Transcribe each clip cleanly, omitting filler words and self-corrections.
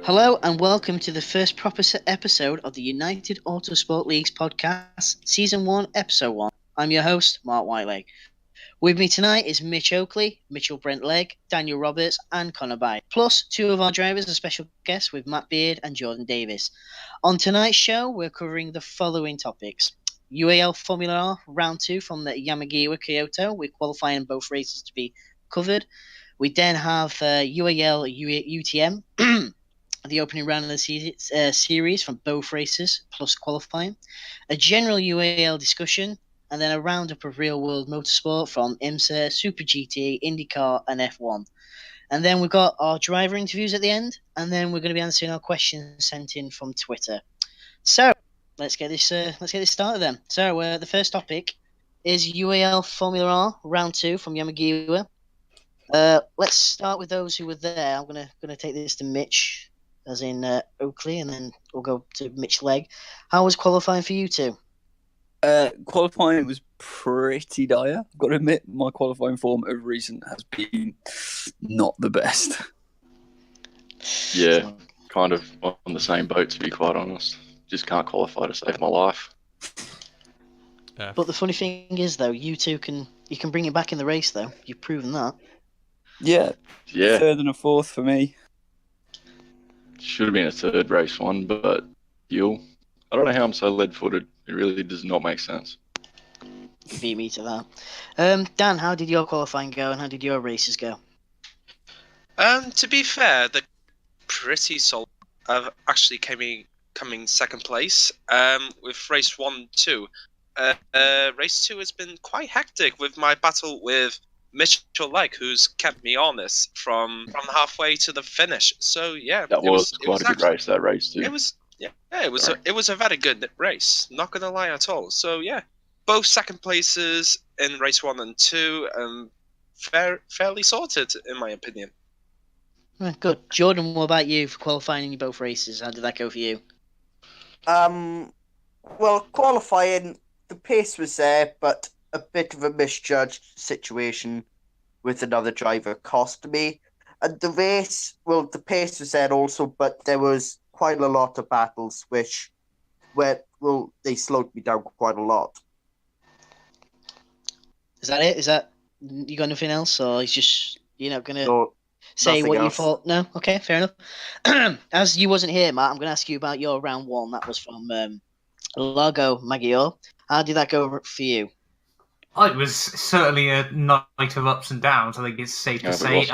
Hello and welcome to the first proper episode of the United Autosport Leagues podcast, Season 1, Episode 1. I'm your host, Mark Whitelake. With me tonight is Mitch Oakley, Mitchell Brent Legg, Daniel Roberts and Connor Byte, plus two of our drivers and special guests with Matt Beard and Jordan Davis. On tonight's show, we're covering the following topics. UAL Formula R Round 2 from the Yamagiwa Kyoto, with qualifying in both races to be covered. We then have UAL UTM, the opening round of the series from both races, plus qualifying. A general UAL discussion, and then a roundup of real-world motorsport from IMSA, Super GT, IndyCar, and F1. And then we've got our driver interviews at the end, and then we're going to be answering our questions sent in from Twitter. So let's get this started then. So the first topic is UAL Formula R Round 2 from Yamagiwa. Let's start with those who were there. I'm gonna take this to Mitch, as in Oakley, and then we'll go to Mitch Legg. How was qualifying for you two? Qualifying was pretty dire. I've got to admit, my qualifying form of recent has been not the best. Yeah, kind of on the same boat, to be quite honest. Just can't qualify to save my life. Yeah. But the funny thing is, though, you can bring it back in the race, though. You've proven that. Yeah, third and a fourth for me. Should have been a third race one, but I don't know how I'm so lead-footed. It really does not make sense. You beat me to that. Dan, how did your qualifying go, and how did your races go? To be fair, they're pretty solid. I've actually coming second place. With race 1, 2. Race 2 has been quite hectic with my battle with Mitchell Legg, who's kept me honest from halfway to the finish. So yeah, That was quite a good race. That race too. It was a very good race. Not gonna lie at all. So yeah, both second places in race 1 and 2, fairly sorted in my opinion. Good, Jordan. What about you for qualifying in both races? How did that go for you? Well, qualifying, the pace was there, but a bit of a misjudged situation with another driver cost me. And the race, well, the pace was there also, but there was quite a lot of battles they slowed me down quite a lot. Is that it? Is that, you got nothing else, or is just you're not gonna say nothing what you else. thought? No, okay, fair enough. As you wasn't here, Matt, I'm gonna ask you about your round 1. That was from Lago Maggiore. How did that go for you? It was certainly a night of ups and downs, I think it's safe to say.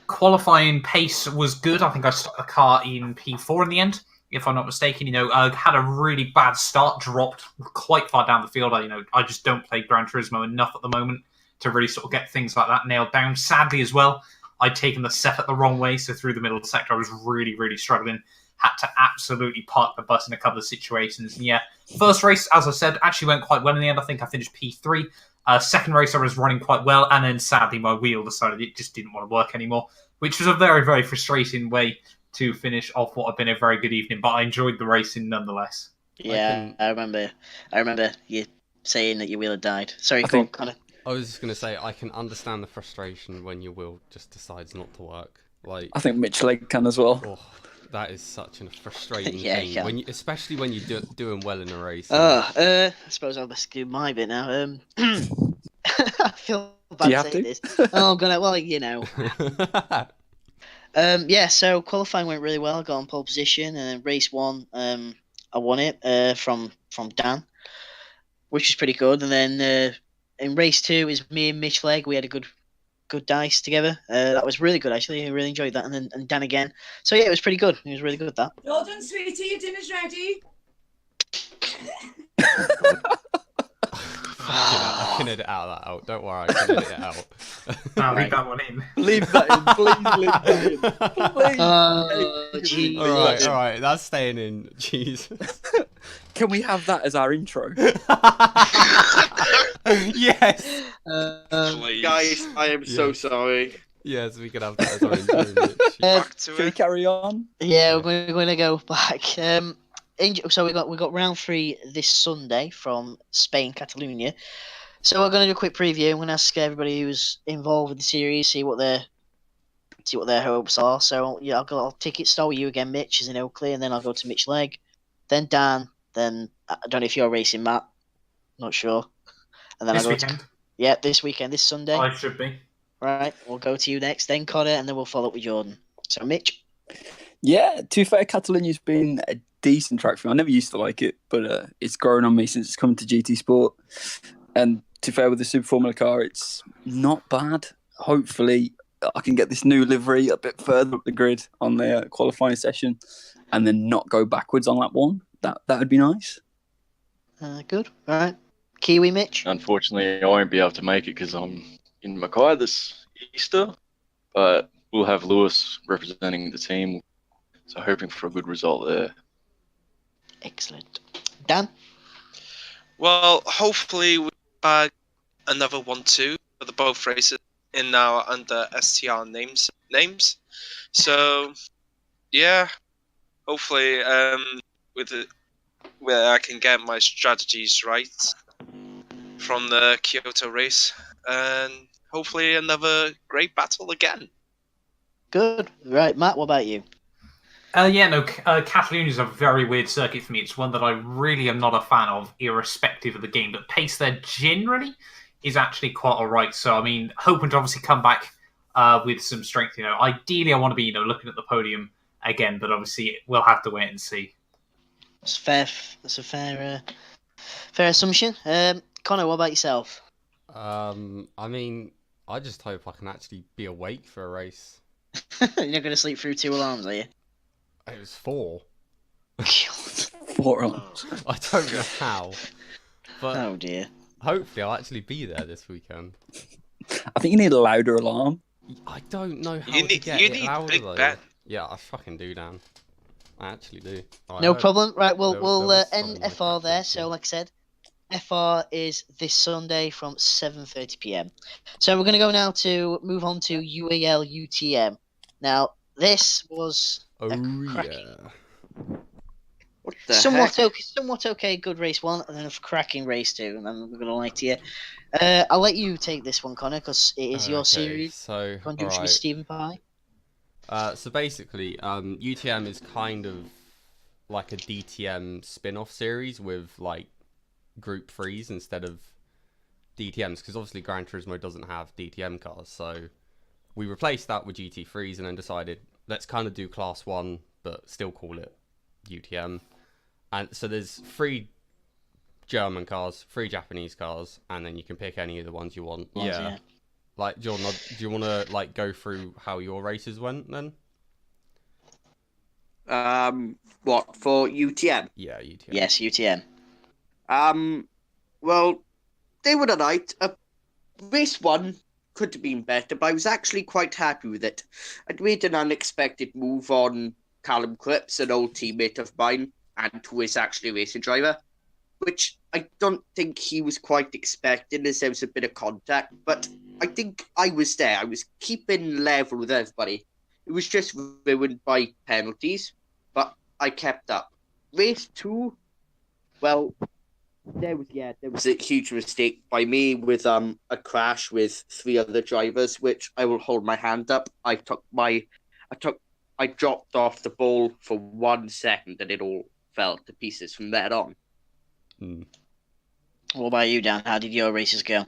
Qualifying pace was good. I think I stuck the car in P4 in the end, if I'm not mistaken. I had a really bad start, dropped quite far down the field. I just don't play Gran Turismo enough at the moment to really sort of get things like that nailed down. Sadly as well, I'd taken the setup the wrong way, so through the middle sector I was really, really struggling. Had to absolutely park the bus in a couple of situations. And yeah, first race, as I said, actually went quite well in the end. I think I finished P3. Second race, I was running quite well. And then sadly, my wheel decided it just didn't want to work anymore, which was a very, very frustrating way to finish off what had been a very good evening. But I enjoyed the racing nonetheless. Yeah, I remember you saying that your wheel had died. Sorry, go on, Connor. I was just going to say, I can understand the frustration when your wheel just decides not to work. I think Mitch Legg can as well. Oh, that is such a frustrating Yeah, thing, especially when you're doing well in a race. I suppose I'll best do my bit now. I feel bad saying this. Oh, I'm gonna. Well, so qualifying went really well. I got on pole position, and then race 1, I won it from Dan, which is pretty good. And then in race 2 is me and Mitch Legg. We had a good dice together. That was really good, actually. I really enjoyed that. And Dan again. So yeah, it was pretty good. It was really good, that. Jordan, sweetie, your dinner's ready. I can edit that out. Don't worry, I can edit it out. I'll leave that one in. Leave that in, please leave that in. Please. Oh, jeez. All right, that's staying in. Jesus. Can we have that as our intro? Yes. Guys, I am so sorry. Yes, we can have that as our intro. Can we carry on? Yeah, we're going to go back. So we got round 3 this Sunday from Spain, Catalonia. So we're going to do a quick preview. I'm going to ask everybody who's involved with the series, see what their see what their hopes are. So yeah, I'll ticket start with you again, Mitch, is in Oakley, and then I'll go to Mitch Legg, then Dan, then I don't know if you're racing, Matt. Not sure. And then This I go weekend. this weekend, this Sunday. I should be. Right, we'll go to you next, then Connor, and then we'll follow up with Jordan. So Mitch. Yeah, to be fair, Catalonia's been a decent track for me. I never used to like it, but it's grown on me since it's come to GT Sport. And to be fair, with the Super Formula car, it's not bad. Hopefully, I can get this new livery a bit further up the grid on the qualifying session and then not go backwards on lap one. That would be nice. Good. All right. Kiwi Mitch. Unfortunately, I won't be able to make it because I'm in Mackay this Easter, but we'll have Lewis representing the team, so hoping for a good result there. Excellent. Dan? Well, hopefully we bag another 1-2 for the both races in now under STR names. So, yeah, hopefully where I can get my strategies right from the Kyoto race, and hopefully another great battle again. Good. Right, Matt, what about you? Catalonia is a very weird circuit for me. It's one that I really am not a fan of, irrespective of the game. But pace there generally is actually quite alright. So, I mean, hoping to obviously come back with some strength. Ideally, I want to be, looking at the podium again. But obviously, we'll have to wait and see. That's fair. That's a fair assumption. Connor, what about yourself? I mean, I just hope I can actually be awake for a race. You're not going to sleep through 2 alarms, are you? It was 4. 4 alarms. I don't know how. But Oh dear. hopefully I'll actually be there this weekend. I think you need a louder alarm. I don't know how You to need get it Big louder though. Ben. Yeah, I fucking do, Dan. I actually do. No problem. Right, we'll there we'll was end something FR like that there. too. So, like I said, FR is this Sunday from 7:30 p.m. So we're going to go now to move on to UAL UTM. Now, this was Oh cracking. yeah. What the somewhat okay, good race 1, and then a cracking race 2, and I'm going to lie to you. I'll let you take this one, Connor, because it is your Okay, series. So, Conjunction with alright. Stephen Pye. So basically, UTM is kind of like a DTM spin-off series with like Group 3s instead of DTMs, because obviously Gran Turismo doesn't have DTM cars, so we replaced that with GT3s and then decided let's kind of do Class 1 but still call it UTM. And so there's 3 German cars, 3 Japanese cars, and then you can pick any of the ones you want. Yeah. Like, Jordan, do you want to like go through how your races went then? What, for UTM? Yeah, UTM. Yes, UTM. Well, they were alright. Race 1 could have been better, but I was actually quite happy with it. I'd made an unexpected move on Callum Cripps, an old teammate of mine, and who is actually a racing driver, which I don't think he was quite expecting, as there was a bit of contact, but I think I was there. I was keeping level with everybody. It was just ruined by penalties, but I kept up. Race 2, well, there was a huge mistake by me with a crash with 3 other drivers, which I will hold my hand up. I dropped off the ball for 1 second and it all fell to pieces from there on. What about you, Dan? How did your races go?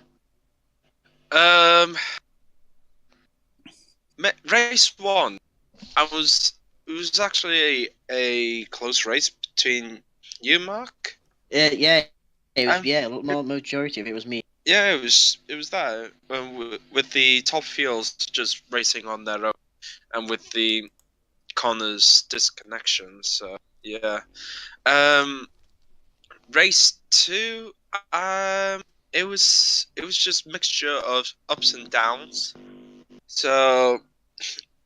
Race 1, it was actually a close race between you, Mark. Yeah, it was more majority of it was me. Yeah, it was that with the top fields just racing on their own, and with the Connor's disconnection. So yeah, race 2, it was just mixture of ups and downs. So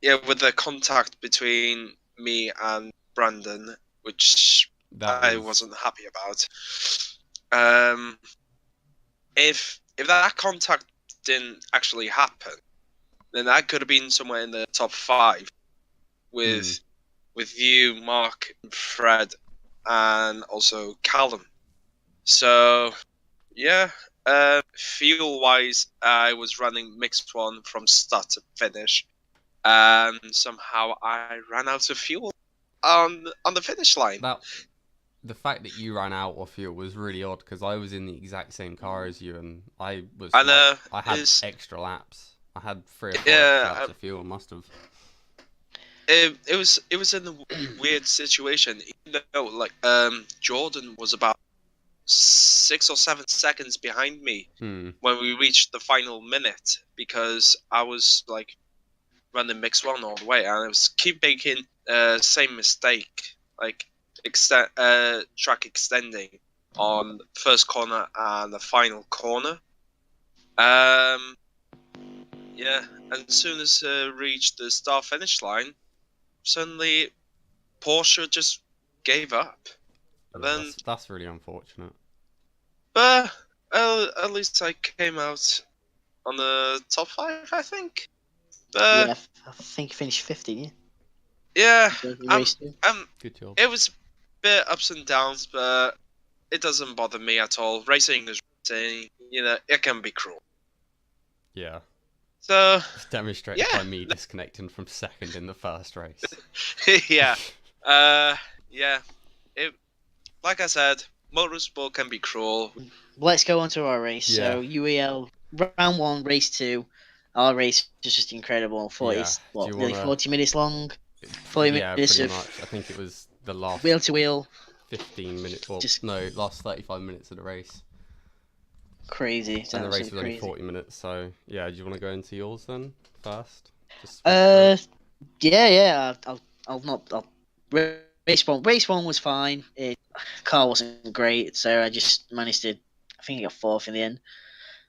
yeah, with the contact between me and Brandon, which I wasn't happy about. If that contact didn't actually happen, then that could have been somewhere in the top 5 with you, Mark, Fred, and also Callum. So yeah, fuel wise, I was running mixed 1 from start to finish, and somehow I ran out of fuel on the finish line. The fact that you ran out of fuel was really odd because I was in the exact same car as you, and I had extra laps. I had 3 or 4 extra laps of fuel. I must have. It was in a weird situation. Even though Jordan was about 6 or 7 seconds behind me when we reached the final minute, because I was like running mix 1 all the way, and I was keep making same mistake, like track extending on first corner and the final corner. Yeah, and as soon as reached the start finish line, suddenly Porsche just gave up. Yeah, that's really unfortunate. But at least I came out on the top 5, I think. But Yeah, I think you finished 50. yeah, Good job. it was a bit ups and downs, but it doesn't bother me at all. Racing is racing, it can be cruel. Yeah. So it's demonstrated by me disconnecting from second in the first race. yeah. Yeah. Like I said, motorsport can be cruel. Let's go on to our race. Yeah. So UAL round 1, race 2. Our race was just incredible. 40 minutes long. 40 minutes pretty of much. I think it was the last wheel to wheel. 15 minutes. Well, last 35 minutes of the race. Crazy. And the race was only 40 minutes. So yeah, do you want to go into yours then first? Yeah. Race one was fine. Car wasn't great, so I just managed to. I think I got 4th in the end,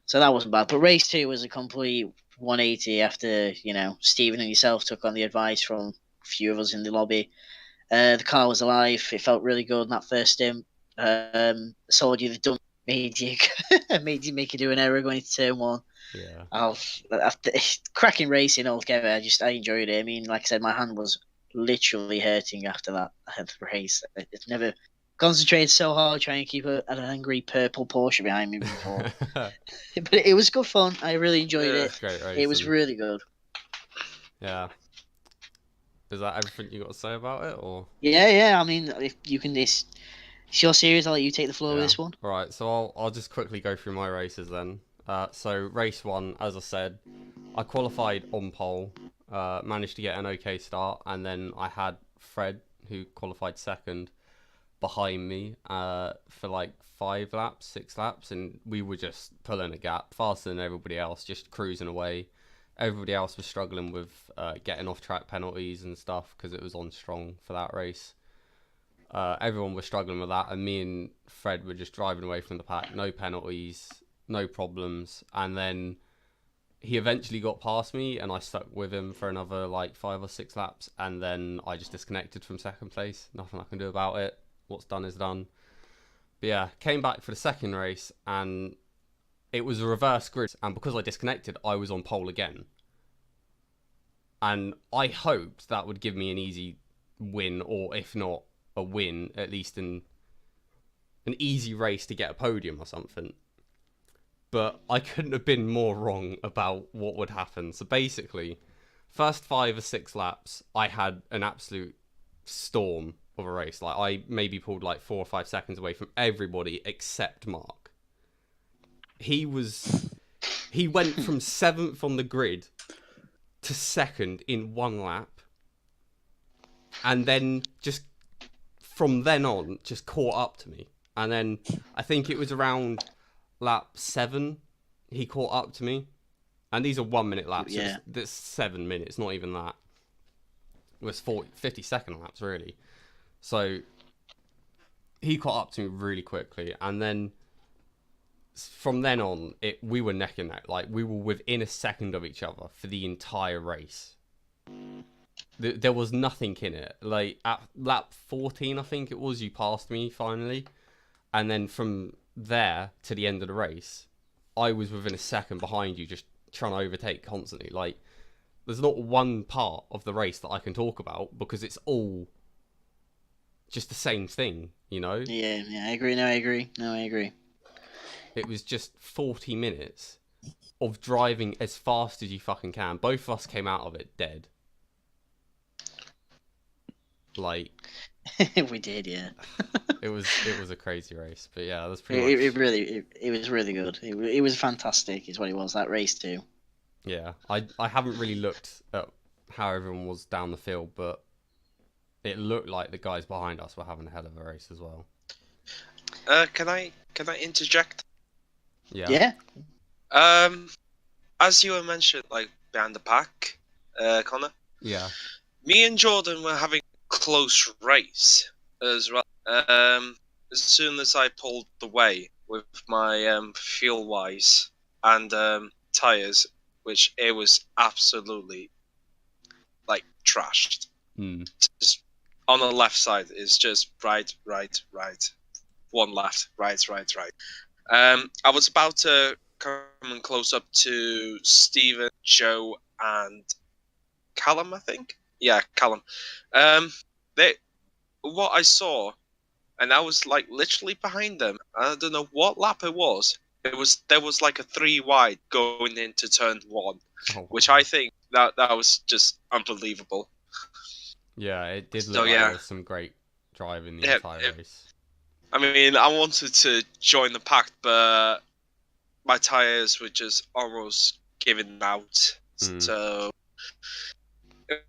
so that wasn't bad. But race 2 was a complete 180 after Stephen and yourself took on the advice from a few of us in the lobby. The car was alive. It felt really good in that first stint. Saw you the done made you make you do an error going into turn 1. Yeah. After cracking racing altogether, I enjoyed it. I mean, like I said, my hand was literally hurting after that race. It's never concentrated so hard trying to keep an angry purple Porsche behind me before. But it was good fun. I really enjoyed it. Great racing. It was really good. Yeah. Is that everything you got to say about it, or? Yeah. I mean, if you can, it's your series. I'll let you take the floor with this one. All right. So I'll just quickly go through my races then. So race 1, as I said, I qualified on pole. Managed to get an okay start, and then I had Fred, who qualified second, behind me for like 6 laps, and we were just pulling a gap faster than everybody else, just cruising away. Everybody else was struggling with getting off track penalties and stuff because it was on strong for that race. Everyone was struggling with that, and me and Fred were just driving away from the pack. No penalties, no problems, and then he eventually got past me, and I stuck with him for another like 5 or 6 laps, and then I just disconnected from second place. Nothing I can do about it. What's done is done. But yeah, came back for the second race, and it was a reverse grid, and because I disconnected, I was on pole again. And I hoped that would give me an easy win, or if not a win, at least in an easy race to get a podium or something. But I couldn't have been more wrong about what would happen. So basically, first 5 or 6 laps, I had an absolute storm of a race. Like, I maybe pulled like 4 or 5 seconds away from everybody except Mark. He went from 7th on the grid to 2nd in 1 lap, and then just from then on just caught up to me. And then I think it was around lap 7 he caught up to me, and these are 1 minute laps. Yeah, that's 7 minutes, not even that. It was 50-second laps really. So he caught up to me really quickly, and then from then on we were neck and neck. Like, we were within a second of each other for the entire race. There was nothing in it. Like, at lap 14 I think it was, you passed me finally, and then from there to the end of the race I was within a second behind you, just trying to overtake constantly. Like, there's not one part of the race that I can talk about because it's all just the same thing, you know? Yeah, I agree. No, I agree. It was just 40 minutes of driving as fast as you fucking can. Both of us came out of it dead. Like We did, yeah. it was a crazy race, but yeah, that's pretty much. It was really good. It was fantastic. Is what it was, that race too. Yeah, I haven't really looked at how everyone was down the field, but it looked like the guys behind us were having a hell of a race as well. Can I interject? Yeah. As you were mentioned, like behind the pack, Connor. Yeah. Me and Jordan were having a close race as well. As soon as I pulled away with my fuel wise and tires, which it was absolutely like trashed. Just on the left side is just right, one left, right. I was about to come close up to Steven, Joe, and Callum, I think. Yeah, Callum. What I saw, and I was like literally behind them. I don't know what lap it was. There was like a 3 wide going into turn 1, which I think that was just unbelievable. Yeah, it did So, look like yeah. there was some great driving the entire race. I mean, I wanted to join the pack, but my tires were just almost giving out. So it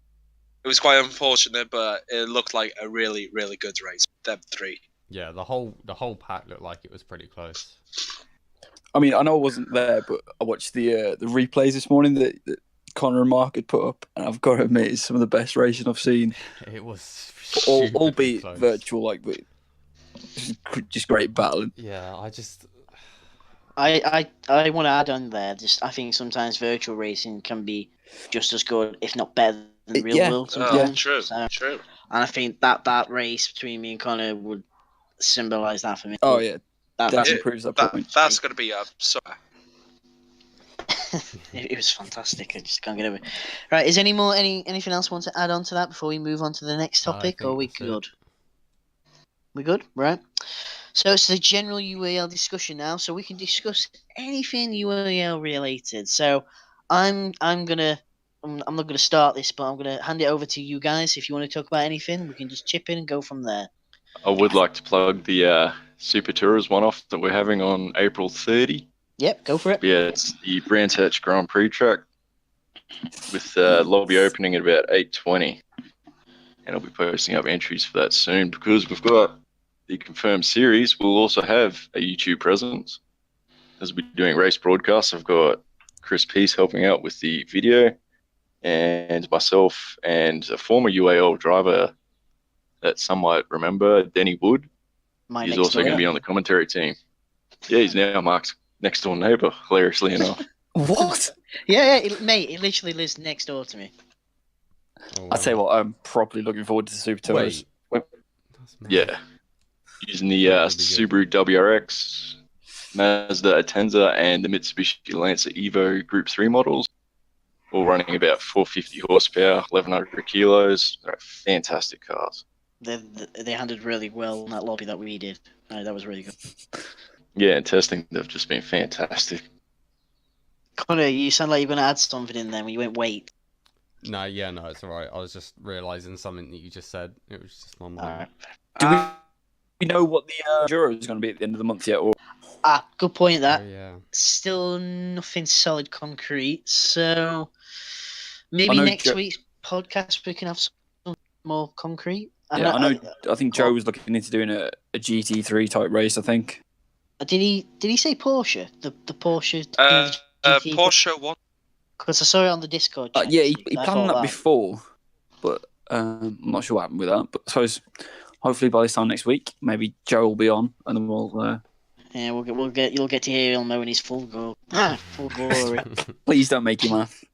was quite unfortunate, but it looked like a really, really good race. Them 3. Yeah, the whole pack looked like it was pretty close. I mean, I know I wasn't there, but I watched the replays this morning that Connor and Mark had put up, and I've got to admit, it's some of the best racing I've seen. It was albeit close. virtual, like, but just great battling. Yeah, I want to add on there. I think sometimes virtual racing can be just as good, if not better, than real world. Sometimes. True. And I think that race between me and Connor would symbolise that for me. Oh yeah, that proves that point. That's going to be it was fantastic. I just can't get over it. Right, is anything else you want to add on to that before we move on to the next topic, or are we good? We good, right? So it's the general UAL discussion now, so we can discuss anything UAL related. So I'm not gonna start this, but I'm gonna hand it over to you guys. If you want to talk about anything, we can just chip in and go from there. I would like to plug the Super Tours one-off that we're having on April 30. Yep, go for it. Yeah, it's the Brands Hatch Grand Prix track with the lobby opening at about 8:20. And I'll be posting up entries for that soon because we've got the confirmed series. We'll also have a YouTube presence as we'll be doing race broadcasts. I've got Chris Peace helping out with the video, and myself and a former UAL driver that some might remember, Denny Wood. He's also going to be on the commentary team. Yeah, he's now Mark's next door neighbour, hilariously enough. What? Yeah, mate, he literally lives next door to me. I tell you what, I'm properly looking forward to the Super Tours. Yeah, using the Subaru WRX, Mazda Atenza, and the Mitsubishi Lancer Evo Group 3 models, all running about 450 horsepower, 1,100 kilos. They're fantastic cars. They handled really well in that lobby that we did. That was really good. Yeah, and testing, they've just been fantastic. Connor, you sound like you're going to add something in there when you went wait. No, it's alright. I was just realising something that you just said. It was just my mind. Do we know what the Enduro is going to be at the end of the month yet? Or... Good point. That yeah. Still nothing solid concrete. So maybe next week's podcast we can have some more concrete. I think Joe was looking into doing a GT3 type race. I think. Did he say Porsche? The Porsche. Porsche 1. Because I saw it on the Discord. Yeah, he planned that before, but I'm not sure what happened with that. But I suppose hopefully by this time next week, maybe Joe will be on, and then we'll. Yeah, you'll get to hear him in his full glory. Please don't make him laugh.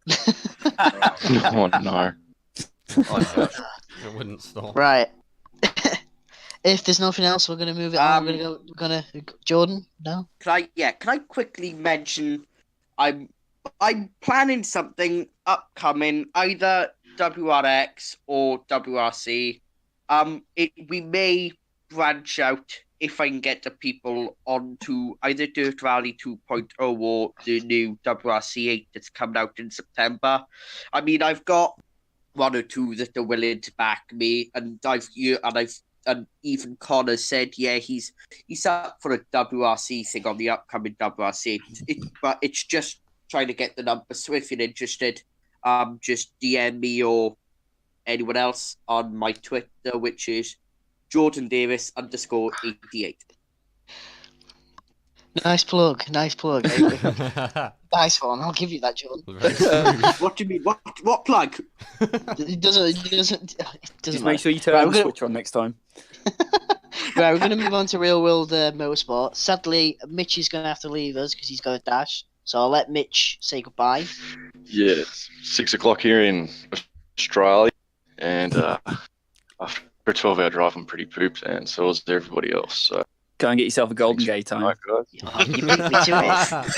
Oh no. It wouldn't stop. Right. If there's nothing else, we're gonna move it on. We're gonna Jordan. No. Can I quickly mention? I'm planning something upcoming, either WRX or WRC. We may branch out if I can get the people onto either Dirt Rally 2.0 or the new WRC 8 that's coming out in September. I mean, I've got one or two that are willing to back me, and even Connor said, yeah, he's up for a WRC thing on the upcoming WRC. But it's just trying to get the number. So if you're interested, just DM me or anyone else on my Twitter, which is Jordan Davis _88. Nice plug. Nice one. I'll give you that, Jordan. What do you mean? What plug? It doesn't Just matter. make sure you turn the switch on next time. Right, we're going to move on to real world motorsport. Sadly, Mitch is going to have to leave us because he's got a dash. So I'll let Mitch say goodbye. Yeah, it's 6 o'clock here in Australia, and after a 12-hour drive, I'm pretty pooped, and so is everybody else. So Go and get yourself a Golden Gate time. Right, guys. Oh, you beat me to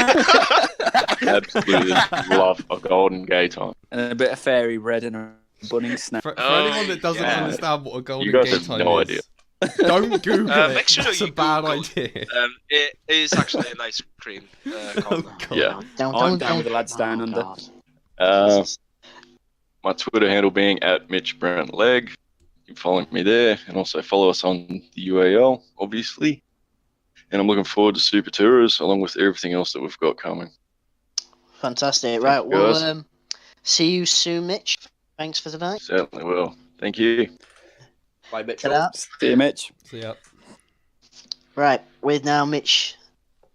it. Absolutely love a Golden Gate time. And a bit of fairy red and a bunning snack. For anyone that doesn't understand what a Golden You guys Gate have time no is, idea. don't Google it. Make sure It's you a bad Google idea. It is actually an ice cream. Oh, God. Yeah. I'm down with the lads down under. God. My Twitter handle being @MitchBrentLeg. You can follow me there, and also follow us on the UAL, obviously. And I'm looking forward to Super Tours, along with everything else that we've got coming. Fantastic. Right, Thank you, guys. we'll see you soon, Mitch. Thanks for tonight. Certainly will. Thank you. Bye, Mitch. Ta-da. See you, Mitch. So, yeah. Right, with now Mitch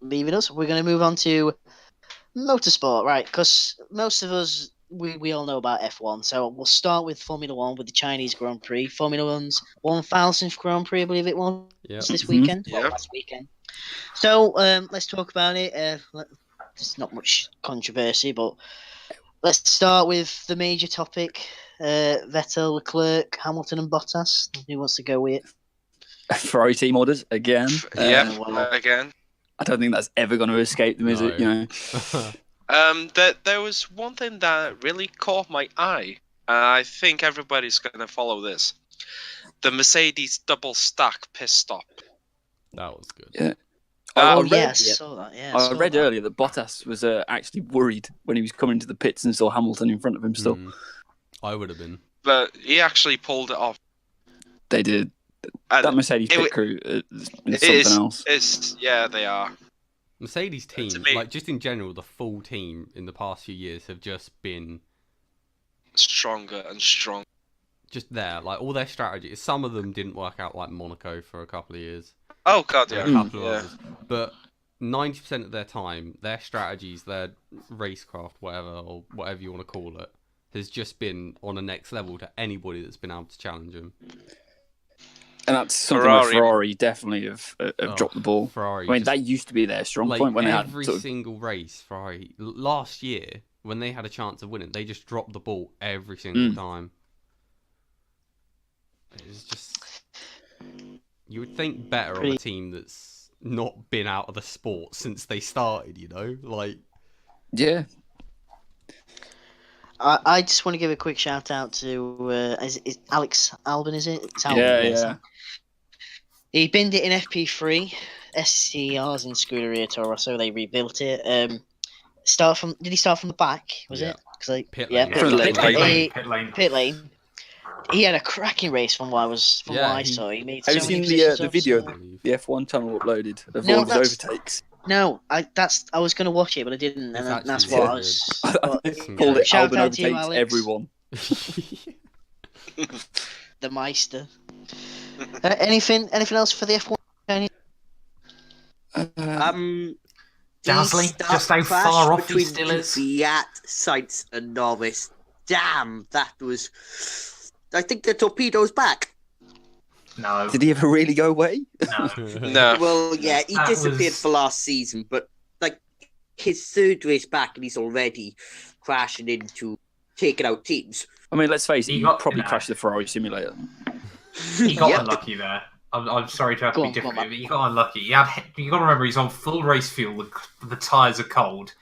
leaving us, we're going to move on to motorsport, right? Because most of us, we all know about F1, so we'll start with Formula One with the Chinese Grand Prix. Formula One's 1000th Grand Prix, I believe it was Yeah. this weekend. Yeah. Well, last weekend. So let's talk about it. There's not much controversy, but let's start with the major topic: Vettel, Leclerc, Hamilton, and Bottas. Who wants to go with it? Ferrari team orders again. Again. I don't think that's ever going to escape them, is it? You know. There was one thing that really caught my eye. I think everybody's going to follow this. The Mercedes double stack pit stop. That was good. Yeah. Oh, I read- yes, I saw that. Yeah, I read earlier that Bottas was actually worried when he was coming to the pits and saw Hamilton in front of him still. I would have been. But he actually pulled it off. They did. And That Mercedes pit crew is something else. Yeah, they are. Mercedes team, To me- like just in general, the full team in the past few years have just been Stronger and stronger. just there. Like all their strategies. Some of them didn't work out, like Monaco for a couple of years. Oh, God, Yeah, yeah. a couple of others. But 90% of their time, their strategies, their racecraft, whatever you want to call it, has just been on a next level to anybody that's been able to challenge them. And that's something where Ferrari definitely have dropped the ball. Ferrari. I mean, that used to be their strong point when they had every sort of, single race. Ferrari last year, when they had a chance of winning, they just dropped the ball every single time. It's just you would think better of a team that's not been out of the sport since they started. You know, like yeah. I just want to give a quick shout out to is Alex Albon, is it? It's Albon, Yeah. He binned it in FP3. SCR's in Scuderia Toro, so they rebuilt it. Did he start from the back? Was it? Pit Yeah, lane. pit lane. Pit lane. He had a cracking race from what I saw. He made Have you so seen many the positions video off, the F1 channel uploaded of No, all of his that's- overtakes? No, I was going to watch it, but I didn't, It's and that's actually what I good. was. I called it Shout Albon out to you, overtakes Alex. everyone. The Meister. Anything else for the F1? Dazzling, the just how crash far off he between still is. Kvyat, Sainz, and Norris. Damn, that was. I think the torpedo's back. No. Did he ever really go away? No. No. Well, yeah, he That disappeared was- for last season, but like his third race back, and he's already crashing into taking out teams. I mean, let's face it, He he got- probably no. crashed the Ferrari simulator. He got Yep. unlucky there. I'm sorry to have to Go be on, different, go on, but he got unlucky. You got to remember he's on full race fuel. The tyres are cold.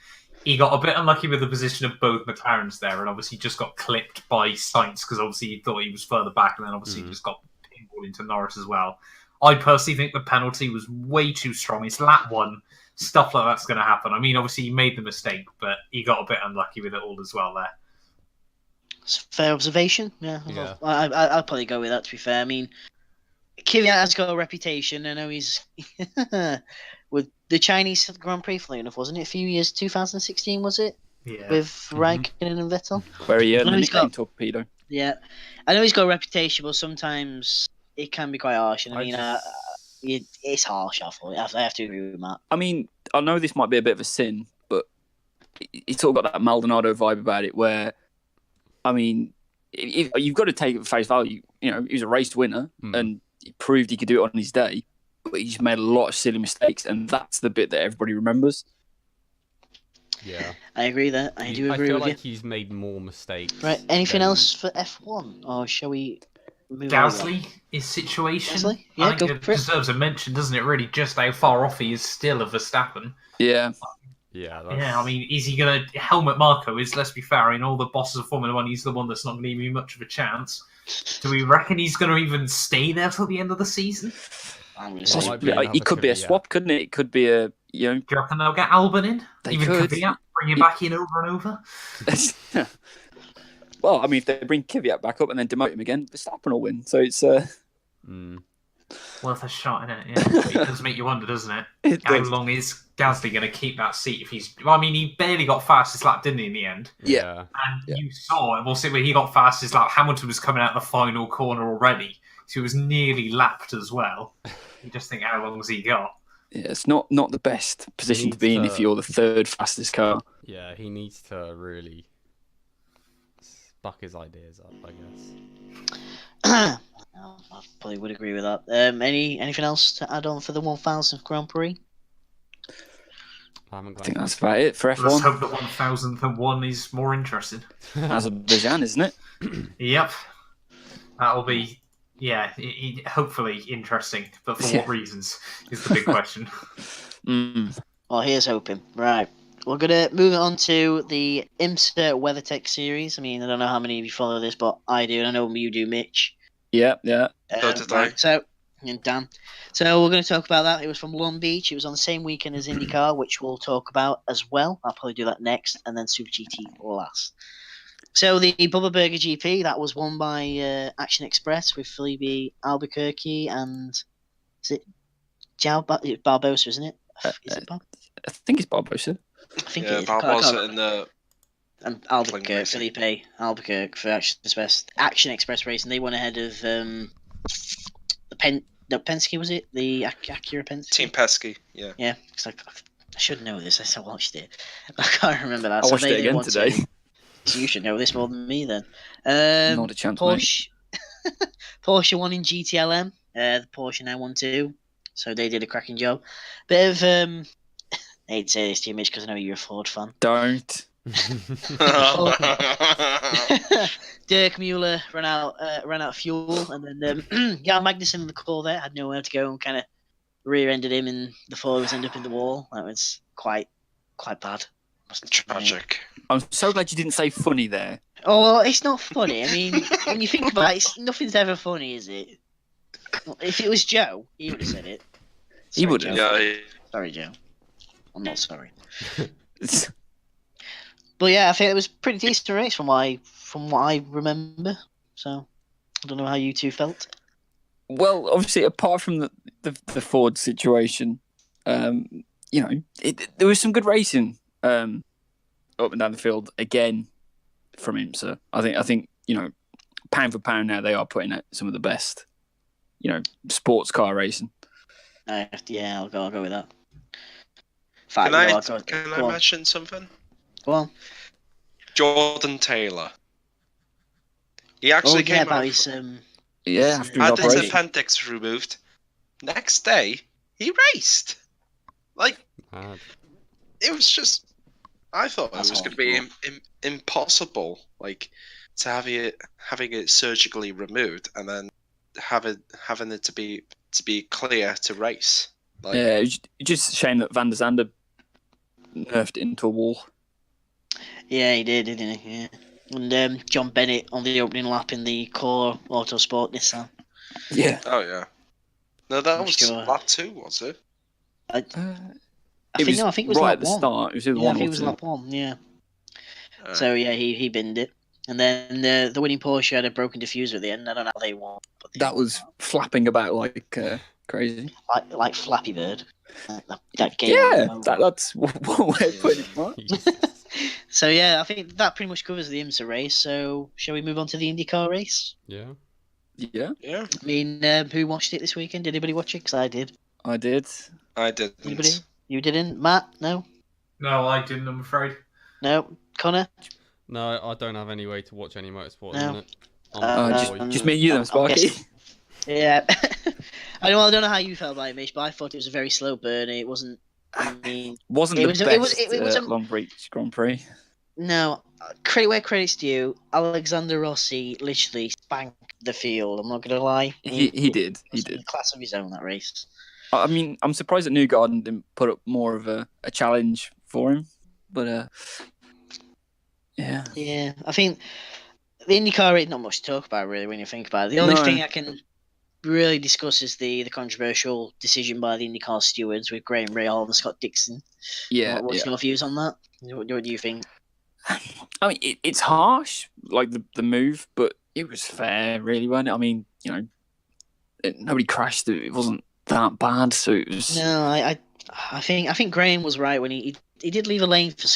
He got a bit unlucky with the position of both McLarens there, and obviously just got clipped by Sainz because obviously he thought he was further back, and then obviously he just got pinballed into Norris as well. I personally think the penalty was way too strong. It's lap one. Stuff like that's going to happen. I mean, obviously he made the mistake, but he got a bit unlucky with it all as well there. Fair observation. Yeah, Yeah. I'll probably go with that. To be fair, I mean, Kvyat has got a reputation. I know he's with the Chinese Grand Prix flying enough, wasn't it? A few years, 2016 was it? Yeah. With Raikkonen and Vettel. Where he I earned know the he's nickname got- Torpedo. Yeah, I know he's got a reputation, but sometimes it can be quite harsh. And I mean, it's harsh. I thought I have to agree with Matt. I mean, I know this might be a bit of a sin, but it's sort of got that Maldonado vibe about it where, I mean, if you've got to take it at face value. You know, he was a race winner and he proved he could do it on his day, but he just made a lot of silly mistakes, and that's the bit that everybody remembers. Yeah. I agree there. I do agree feel with like you. he's made more mistakes. Right. Anything than- else for F1, or shall we move on? Gasly, his situation, Gasly? Yeah, I go think it for it. deserves a mention, doesn't it? Really, just how far off he is still of Verstappen. Yeah. Yeah. Yeah, I mean, is he going to helmet Marco? Let's be fair, in all the bosses of Formula One, he's the one that's not going to give you much of a chance. Do we reckon he's going to even stay there till the end of the season? I'm gonna Well, say it might be another It could be a Kvyat. swap, couldn't it? It could be a, you know, Do you reckon they'll get Albon in? They Even could. Kvyat, bring him back in over and over? well, I mean, if they bring Kvyat back up and then demote him again, Verstappen will win. So it's Worth a shot, innit? Yeah. It does make you wonder, doesn't it? it How does. long is Gasly going to keep that seat if he's... Well, I mean, he barely got fastest lap, didn't he, in the end? Yeah. And Yeah. you saw, we'll see when he got fastest lap, Hamilton was coming out the final corner already. So he was nearly lapped as well. You just think, how long has he got? Yeah, it's not the best position to needs be in to- if you're the third fastest car. Yeah, he needs to really buck his ideas up, I guess. I probably would agree with that. Anything else to add on for the 1000th Grand Prix? I haven't I think got that's about it for Let's F1. hope that 1001 is more interesting. Azerbaijan, isn't it? Yep. That'll be, hopefully interesting. But for Yeah. what reasons is the big question. Well, here's hoping. Right. We're going to move on to the IMSA WeatherTech series. I mean, I don't know how many of you follow this, but I do. And I know you do, Mitch. Yeah. So did I. So, and Dan. So we're going to talk about that. It was from Long Beach. It was on the same weekend as IndyCar, which we'll talk about as well. I'll probably do that next, and then Super GT last. So the Bubba Burger GP, that was won by Action Express with Felipe Albuquerque and is it Barbosa, isn't it? Is it Bob? I think it's Barbosa. I think Yeah, it is. I can't Barbosa and the and Fling Albuquerque, Racing. Felipe Albuquerque for Action Express Racing. They won ahead of the Penske, was it? The Acura Penske? Team Pesky. Yeah. Yeah, it's like, I should know this. I watched it. I can't remember that. I So watched it they again won today. two. So you should know this more than me then. Not a chance, mate. Porsche, Porsche won in GTLM. The Porsche 912. So they did a cracking job. Bit of I hate to say this to you, Mitch, because I know you're a Ford fan. Don't. Dirk Mueller ran out of fuel, and then Jan Magnussen in the core there had nowhere to go and kind of rear-ended him, and the Ford was ended up in the wall. That was quite bad. Tragic. I'm so glad you didn't say funny there. Oh, well, it's not funny. I mean, when you think about it, nothing's ever funny, is it? If it was Joe, he would have said it. He Sorry, wouldn't. Joe. Yeah. Sorry, Joe. I'm not sorry. But yeah, I think it was a pretty decent race from what I remember. So I don't know how you two felt. Well, obviously, apart from the Ford situation, you know, there was some good racing up and down the field again from IMSA. I think you know, pound for pound now they are putting out some of the best, you know, sports car racing. Yeah, I'll go with that. Can I Go on. mention something? Go on. Jordan Taylor. He actually came about out. his Yeah, after his Had his operation. appendix removed. Next day, he raced. Like, Mad. it was just. I thought That's it was going to be horrible. impossible, like, to having it surgically removed and then having it to be clear to race. Like, Yeah, it's just a shame that Van der Zande nerfed it into a wall. Yeah, he did, didn't he? Yeah. And John Bennett on the opening lap in the Core Autosport Nissan. Yeah. Oh yeah. No, that I'm was sure. lap 2, was it? I It think I think it was right lap at the one. start. It was either Yeah, I one think or it was two. lap one. Yeah. So yeah, he binned it. And then the winning Porsche had a broken diffuser at the end. I don't know how they won. But That was flapping about like crazy. like Flappy Bird. That game. Yeah, that's one way of putting it. Right? So yeah, I think that pretty much covers the IMSA race. So shall we move on to the IndyCar race? Yeah. Yeah, Yeah, I mean, who watched it this weekend? Did anybody watch it? Because I did. I did. I didn't. Anybody? You didn't? Matt? No? No, I didn't, I'm afraid. No? Connor? No, I don't have any way to watch any motorsport at No. the minute. I'm a boy. Just me and you then, I'm Sparky. guessing- Yeah. I don't know how you felt about it, Mitch, but I thought it was a very slow burn. It wasn't. I mean, Wasn't It the was- best it was a- Long Beach Grand Prix. no. Credit where credit's due. Alexander Rossi literally spanked the field. I'm not gonna lie. He did. He was in did. a class of his own, that race. I mean, I'm surprised that Newgarden didn't put up more of a challenge for him. But yeah. Yeah, I think the IndyCar race not much to talk about really when you think about it. The only No. thing I can really discuss is the controversial decision by the IndyCar stewards with Graham Rahal and Scott Dixon. Yeah. What's yeah. your views on that? What do you think? I mean, it's harsh, like the move, but it was fair, really, wasn't it? I mean, nobody crashed. It wasn't that bad, so it was. No, I think Graham was right when he did leave a lane for.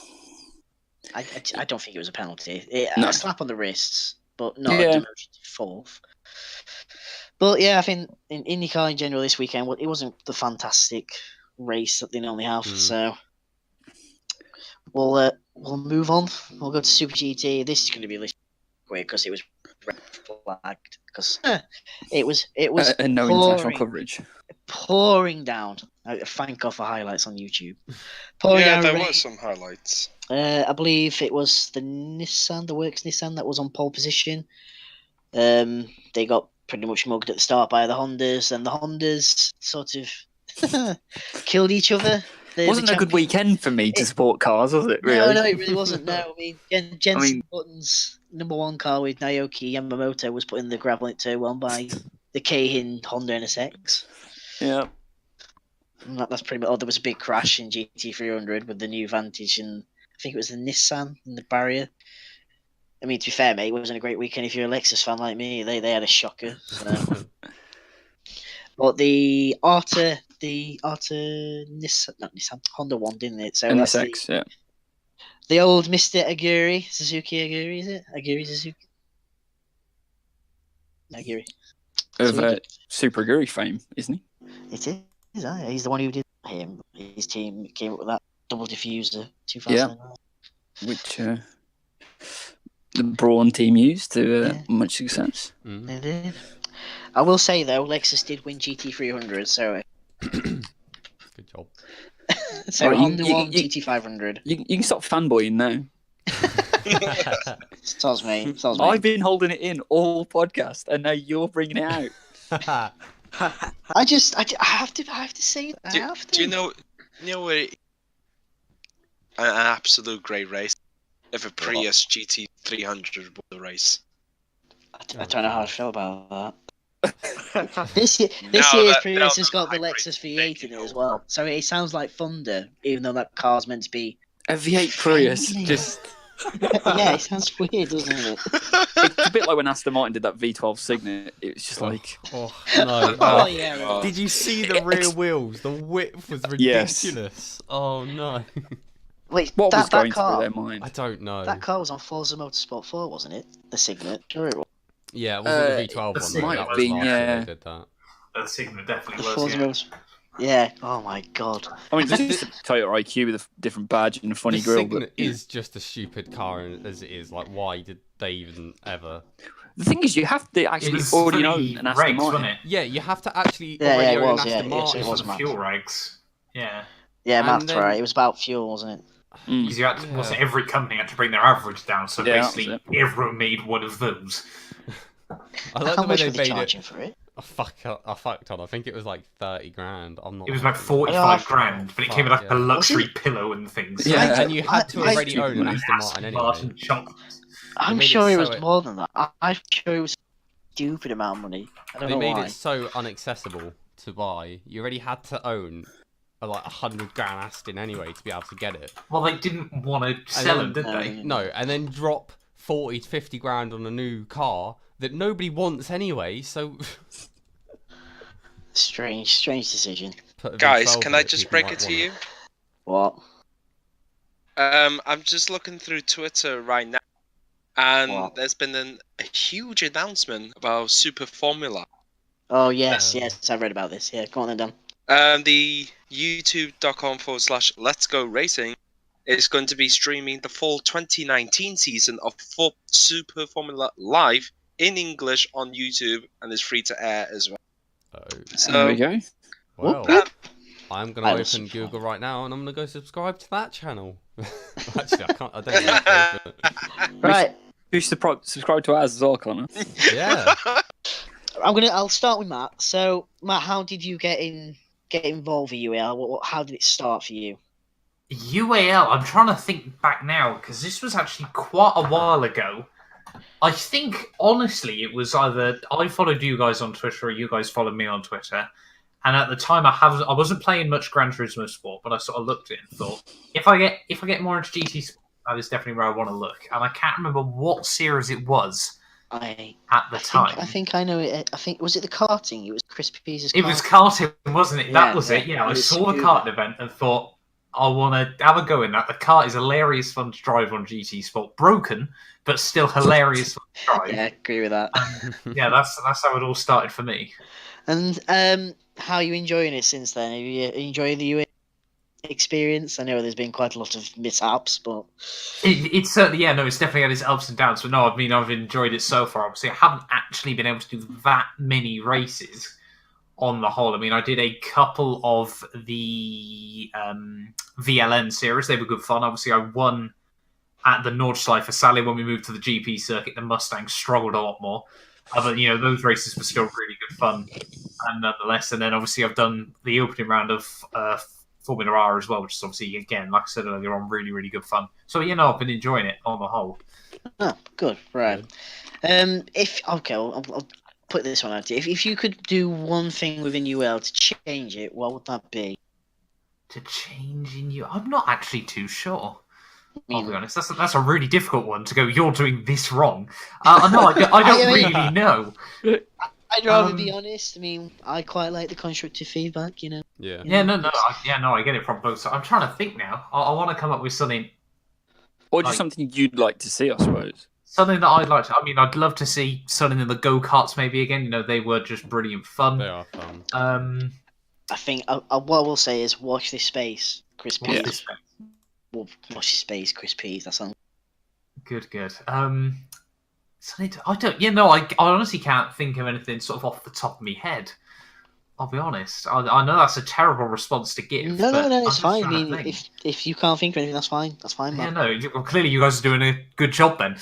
I don't think it was a penalty. No. A slap on the wrists, but not Yeah. a demotion to fourth. But yeah, I think in IndyCar in general this weekend, it wasn't the fantastic race that they normally have. So we'll move on. We'll go to Super GT. This is going to be quick because it was red flagged because it was And no international pouring. coverage. pouring down. Thank God for highlights on YouTube. Pouring Yeah, down there rain. were some highlights. I believe it was the Works Nissan that was on pole position. They got pretty much mugged at the start by the Hondas, and the Hondas sort of killed each other. Wasn't a good weekend for me to support cars, was it? Really? No, it really wasn't. No, I mean, Jensen Button's #1 car with Naoki Yamamoto was put in the gravel in turn 1 by the Keihin Honda NSX. Yeah. And that's pretty much. Oh, there was a big crash in GT300 with the new Vantage, and I think it was the Nissan in the barrier. I mean, to be fair, mate, it wasn't a great weekend if you're a Lexus fan like me. They had a shocker. So. But the Nissan, Honda won, didn't it? So that's NSX, the old Mr. Suzuki Aguri, is it? Aguri Suzuki? Aguri. Of Super Aguri fame, isn't he? It is. He's the one who did him. His team came up with that double diffuser 2009. Which the Brawn team used to much success. They did. I will say though, Lexus did win GT300, so Good job. so Right, Honda you- won you- GT500. You can stop fanboying now. Sounds me. Sounds me. I've been holding it in all podcast, and now you're bringing it out. I have to say that. I have to. Do you know what? An absolute great race. If a Prius GT300 won the race. I don't know how I feel about that. This year's that Prius has was got the hybrid Lexus V8 in thing it as well, so it sounds like thunder, even though that car's meant to be. A V8 Prius, Friendly. just Yeah, it sounds weird, doesn't it? it's a bit like when Aston Martin did that V12 Signet. It was just like, Oh no! Oh yeah. Did you see the rear wheels? The width was Yes. ridiculous. Oh no! Wait, what was that going car? through their mind? I don't know. That car was on Forza Motorsport 4, wasn't it? The Signet. Sure it was. Yeah, it wasn't the V12 the one. Signet Though. That was was been, last year yeah. they did that. The Sigma definitely The was. Forza Yeah. Motorsport. Yeah. Oh my god. I mean, there's just a Toyota IQ with a different badge and a funny The grille. Signet But is just a stupid car as it is. Like, why did they even ever? the thing is, you have to It actually was already fully own an Aston regs, Martin. wasn't it? Yeah, you have to actually Yeah, already it own was, an yeah, Aston yeah, Martin. so it For was the Matt. fuel regs. Yeah. Yeah, And Matt's then- right. It was about fuel, wasn't it? Mm. Because you had to, wasn't every company had to bring their average down, so Yeah, that basically was everyone made one of those. I like How the way much they were they made it. charging for it? I fucked on. I think it was like 30 grand. I'm not. It was like happy. 45 grand, but it came with like Yeah. a luxury pillow and things. Yeah. And you had to I- already own an I- Aston Martin anyway. Martin chocolate. I'm made it sure it was so- more than that. I'm sure it was a stupid amount of money. I don't They know made why. it so unaccessible to buy. You already had to own like 100 grand Aston anyway to be able to get it. Well, they didn't want to sell them, then- did they? No, and then drop 40 to 50 grand on a new car that nobody wants anyway, so... Strange decision. Put a Guys, V12 can in I just people break might it to want you? What? I'm just looking through Twitter right now, and What? there's been a huge announcement about Super Formula. Oh, yes, Um, yes, I've read about this. Yeah, go on then, Dan. The youtube.com/Let's Go Racing is going to be streaming the fall 2019 season of Super Formula live in English on YouTube, and it's free to air as well. Oh, So There we go. well, Whoop, I'm going I to was open surprised. Google right now and I'm going to go subscribe to that channel. Actually, I can't. I don't know how to open it. Right, You should subscribe to ours as well, Connor. Yeah. I'll start with Matt. So, Matt, how did you get involved with UAL? How did it start for you? UAL, I'm trying to think back now, because this was actually quite a while ago. I think, honestly, it was either I followed you guys on Twitter or you guys followed me on Twitter. And at the time, I wasn't playing much Gran Turismo Sport, but I sort of looked at it and thought, if I get more into GT Sport, that is definitely where I want to look. And I can't remember what series it was at the time. I think I know it. I think, was it the karting? It was Chris Pease's It was karting, wasn't it? Yeah, That was it. yeah. Yeah, It I was saw the Scuba. karting event and thought, I want to have a go in that. The kart is hilarious fun to drive on GT Sport. Broken, but still hilarious fun to drive. Yeah, I agree with that. Yeah, that's how it all started for me. And how are you enjoying it since then? Are you enjoying the UAL experience? I know there's been quite a lot of mishaps, but It's certainly, yeah, no, it's definitely had its ups and downs. But no, I mean, I've enjoyed it so far. Obviously, I haven't actually been able to do that many races on the whole. I mean, I did a couple of the VLN series. They were good fun. Obviously, I won at the Nordschleife Sally when we moved to the GP circuit. The Mustang struggled a lot more. But, those races were still really good fun, and nonetheless. And then, obviously, I've done the opening round of Formula R as well, which is obviously, again, like I said earlier on, really, really good fun. So, I've been enjoying it on the whole. oh, good, right. I'll put this one out to you. If you could do one thing within UL to change it, what would that be? To change in you, I'm not actually too sure. I I'll mean, be honest. That's a really difficult one to go. You're doing this wrong. No, I don't really know. I'd rather be honest. I mean, I quite like the constructive feedback. Yeah. Yeah, no, I get it from both. So I'm trying to think now. I want to come up with something Or just something you'd like to see, I suppose. Something that I'd like to. I mean, I'd love to see something in the go karts maybe again. They were just brilliant fun. They are fun. I think what I will say is watch this space, Chris What's Pease. this space? Watch this space, Chris Pease. That sounds Good. Something I don't. I honestly can't think of anything sort of off the top of my head. I'll be honest. I know that's a terrible response to give. no, but it's I'm just fine. I trying to mean, think. if you can't think of anything, that's fine. That's fine, Yeah, man. no. Well, clearly, you guys are doing a good job then.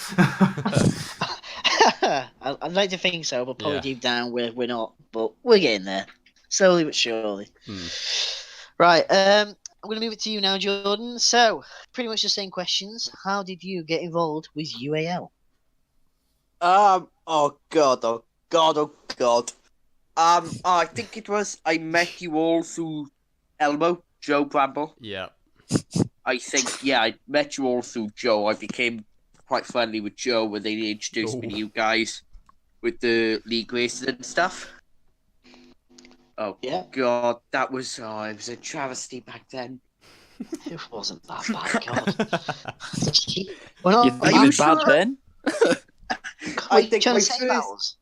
I'd like to think so, but probably Yeah. deep down we're not. But we're getting there, slowly but surely. Hmm. Right. I'm going to move it to you now, Jordan. So, pretty much the same questions. How did you get involved with UAL? Oh God. I think it was I met you all through Elmo, Joe Bramble. Yeah. I think, yeah, I met you all through Joe. I became quite friendly with Joe when they introduced me to you guys with the league races and stuff. Oh, Yeah. God, it was a travesty back then. It wasn't that bad, God. Well, no, You think are it you was bad sure? then? what I are you think trying my to say first- about us?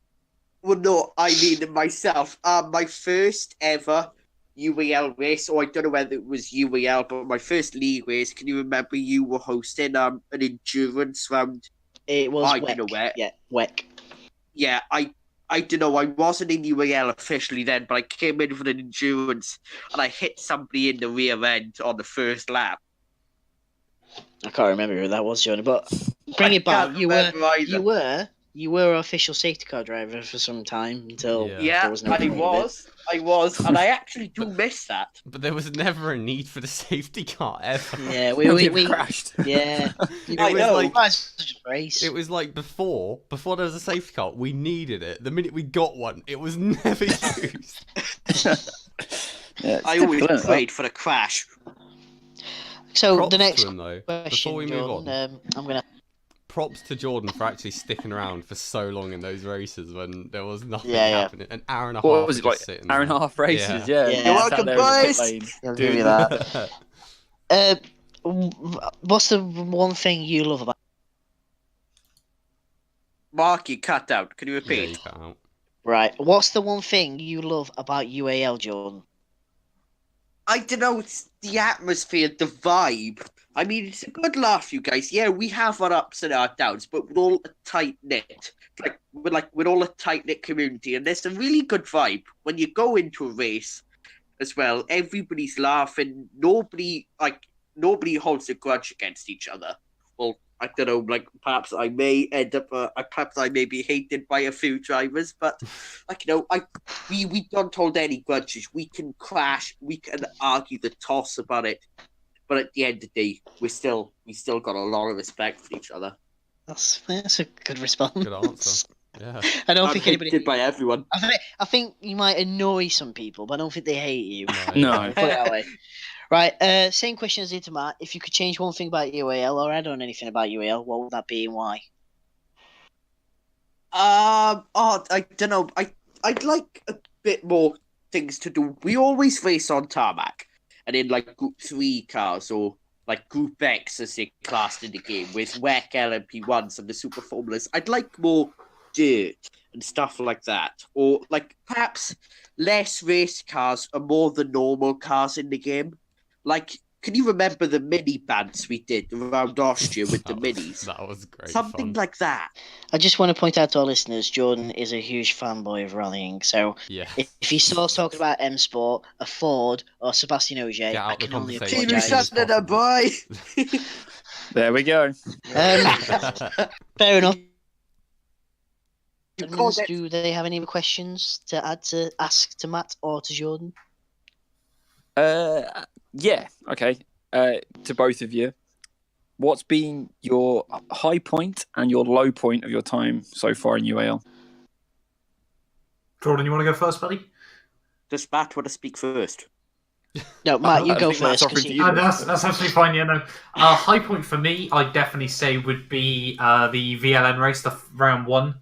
Well, no, I mean myself. My first ever UAL race, or I don't know whether it was UAL, but my first league race. Can you remember you were hosting an endurance round? It was I WEC. don't know where. Yeah, WEC. Yeah, I don't know. I wasn't in UAL officially then, but I came in for an endurance and I hit somebody in the rear end on the first lap. I can't remember who that was, Jordan, but bring I it back. can't remember either. You were our official safety car driver for some time until Yeah. Yeah, there was no I point in it. was, and I actually do miss that. But there was never a need for the safety car ever. Yeah, We we crashed. yeah. I know. Might as well just race. It was like before there was a safety car, we needed it. The minute we got one, it was never used. Yeah, I always typical, isn't it? prayed for the crash. So Props the next to him, though. question, Before we move Jordan, on. I'm gonna props to Jordan for actually sticking around for so long in those races when there was nothing Yeah, yeah. happening. An hour and a half. What was it, of like, just sitting hour and a there. half races? Yeah. Yeah. Yeah. You're Sat welcome, there in the pit boys. lane I'll give you doing- that. What's the one thing you love about? Mark, you cut out. Can you Yeah, repeat? you cut out. Right. What's the one thing you love about UAL, Jordan? I don't know. It's the atmosphere, the vibe. I mean, it's a good laugh, you guys. Yeah, we have our ups and our downs, but we're all a tight knit. We're all a tight knit community, and there's a really good vibe when you go into a race as well. Everybody's laughing. Nobody holds a grudge against each other. Well, I don't know. Like perhaps I may end up. Perhaps I may be hated by a few drivers, but we don't hold any grudges. We can crash. We can argue the toss about it. But at the end of the day, we still got a lot of respect for each other. That's a good response. Good answer. Yeah. I don't I'm think anybody. hated by everyone. I think you might annoy some people, but I don't think they hate you. No. Put it that way. Right. Same question as to Matt. If you could change one thing about UAL or add on anything about UAL, what would that be and why? I don't know. I'd like a bit more things to do. We always race on tarmac, and in like Group 3 cars or like Group X as they classed in the game with WEC LMP1s and the Super Formulas. I'd like more dirt and stuff like that, or like perhaps less race cars and more the normal cars in the game. Like, can you remember the mini bands we did around Austria with the minis? That was great. Something fun. like that. I just want to point out to our listeners, Jordan is a huge fanboy of rallying. So Yeah. if he starts talking about M Sport, a Ford, or Sebastian Ogier, Get out I the can only conversation. Team apologise. Sutton, a boy. There we go. Fair enough. You called it. Do they have any questions to ask to Matt or to Jordan? Yeah. Okay. To both of you, what's been your high point and your low point of your time so far in UAL? Jordan, you want to go first, buddy? Does Matt want to speak first? No, Matt, you I go think Matt's first. offering 'cause to you- you. That's absolutely fine. Yeah, no. High point for me, I'd definitely say would be the VLN race, the round one.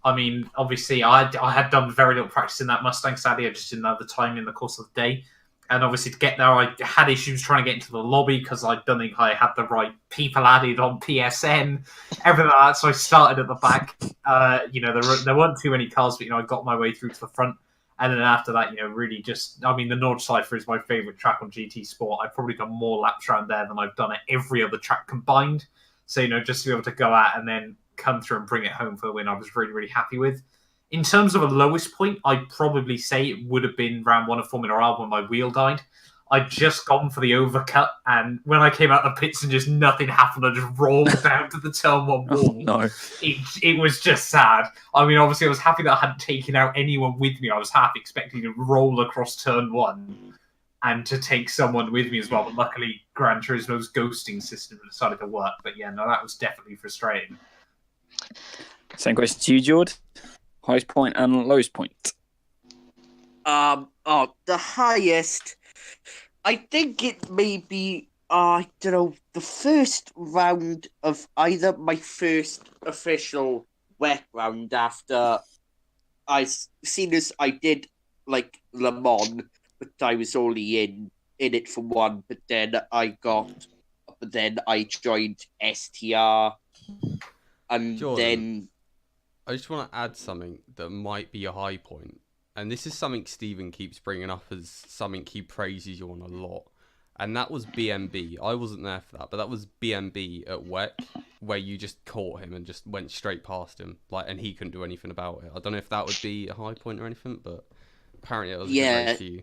I mean, obviously, I had done very little practice in that Mustang. Sadly, I just didn't have the time in the course of the day. And obviously, to get there, I had issues trying to get into the lobby because I don't think I had the right people added on PSN, everything like that. So I started at the back. There weren't too many cars, but I got my way through to the front. And then after that, really just, I mean, the Nord Cypher is my favourite track on GT Sport. I've probably done more laps around there than I've done at every other track combined. So, just to be able to go out and then come through and bring it home for the win, I was really, really happy with. In terms of a lowest point, I'd probably say it would have been round one of Formula R when my wheel died. I'd just gone for the overcut, and when I came out the pits and just nothing happened, I just rolled down to the turn one wall. Oh, no. It was just sad. I mean, obviously, I was happy that I hadn't taken out anyone with me. I was half expecting to roll across turn one and to take someone with me as well. But luckily, Gran Turismo's ghosting system decided to work. But yeah, no, that was definitely frustrating. Same question to you, George. Highest point and lowest point. The highest. I think it may be. I don't know. The first round of either my first official wet round after seen as I did like Le Mans, but I was only in it for one. But then I joined STR, and Jordan. then. I just want to add something that might be a high point. And this is something Stephen keeps bringing up as something he praises you on a lot. And that was BMB. I wasn't there for that, but that was BMB at WEC, where you just caught him and just went straight past him, and he couldn't do anything about it. I don't know if that would be a high point or anything, but apparently it was a good race for you.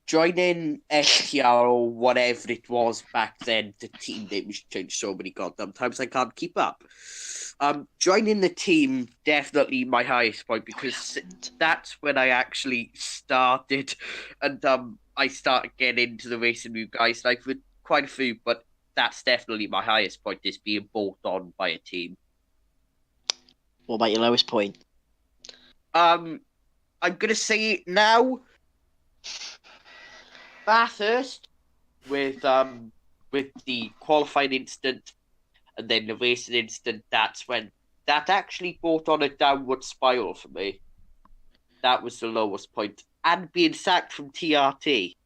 Joining STR or whatever it was back then, the team name has changed so many goddamn times I can't keep up. Joining the team, definitely my highest point, because that's when I actually started, and I started getting into the racing with you guys. I've with quite a few, but that's definitely my highest point, is being brought on by a team. What about your lowest point? I'm gonna say it now. Bathurst with the qualifying incident, and then the racing instant, that's when that actually brought on a downward spiral for me. That was the lowest point. And being sacked from TRT.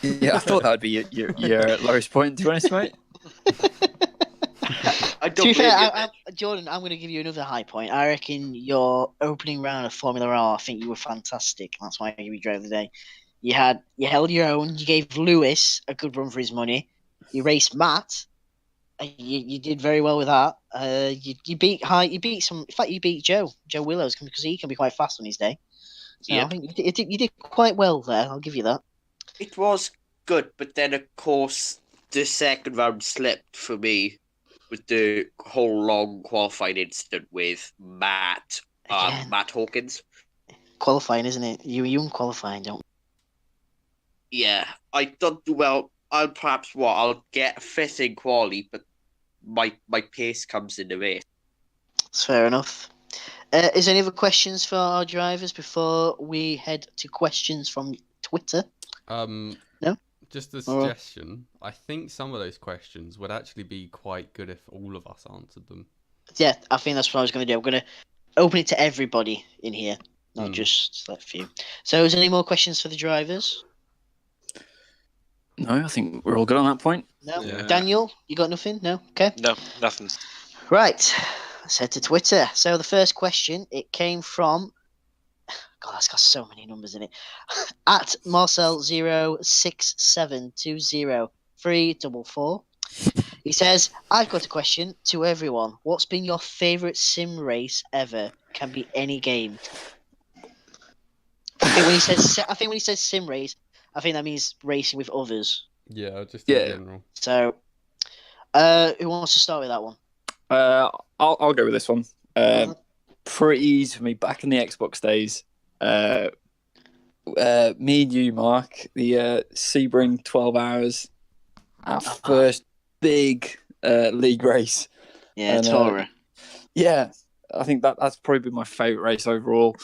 Yeah, I thought that would be your lowest point, to be honest, mate. I To don't be fair, blame you. Jordan, I'm going to give you another high point. I reckon your opening round of Formula R, I think you were fantastic. That's why I give you driver of the day. You held your own. You gave Lewis a good run for his money. You raced Matt. You did very well with that. You beat some. In fact, you beat Joe Willows because he can be quite fast on his day. So I Yep. think you did quite well there. I'll give you that. It was good, but then, of course, the second round slipped for me with the whole long qualifying incident with Matt Again. Matt Hawkins. Qualifying, isn't it? You qualifying, don't. Yeah, I don't do well. I'll get a fifth in quali, but my pace comes in the race. That's fair enough. Is there any other questions for our drivers before we head to questions from Twitter? No? Just a suggestion. I think some of those questions would actually be quite good if all of us answered them. Yeah, I think that's what I was going to do. I'm going to open it to everybody in here, not just a few. So, is there any more questions for the drivers? No, I think we're all good on that point. No? Yeah. Daniel, you got nothing? No? Okay. No, nothing. Right. Let's head to Twitter. So, the first question, it came from... God, that's got so many numbers in it. At Marcel067203444. He says, I've got a question to everyone. What's been your favourite sim race ever? Can be any game. I think when he says sim race, I think that means racing with others. Yeah, just Yeah. in general. So, who wants to start with that one? I'll go with this one. Pretty easy for me. Back in the Xbox days, me and you, Mark, the Sebring 12 hours, our first big league race. Yeah, And, Tora. Yeah, I think that's probably been my favourite race overall.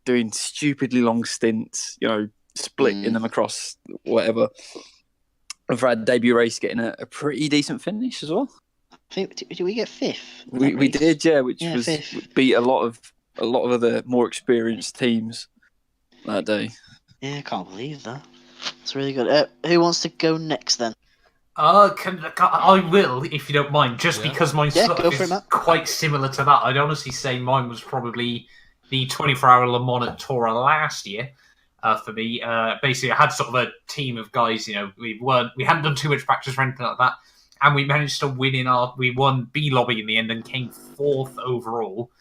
Doing stupidly long stints, splitting them across whatever. And for our debut race, getting a pretty decent finish as well. I think, did we get fifth? in We that race? did, yeah, which was fifth. beat a lot of other more experienced teams that day. Yeah, I can't believe that. It's really good. Who wants to go next then? I will, if you don't mind, just Yeah. because mine Yeah, sort go of for it, is Matt. quite similar to that. I'd honestly say mine was probably the 24-hour Le Mans at Tora last year. For me, basically, I had sort of a team of guys. We hadn't done too much practice or anything like that, and we managed to win we won B lobby in the end and came fourth overall.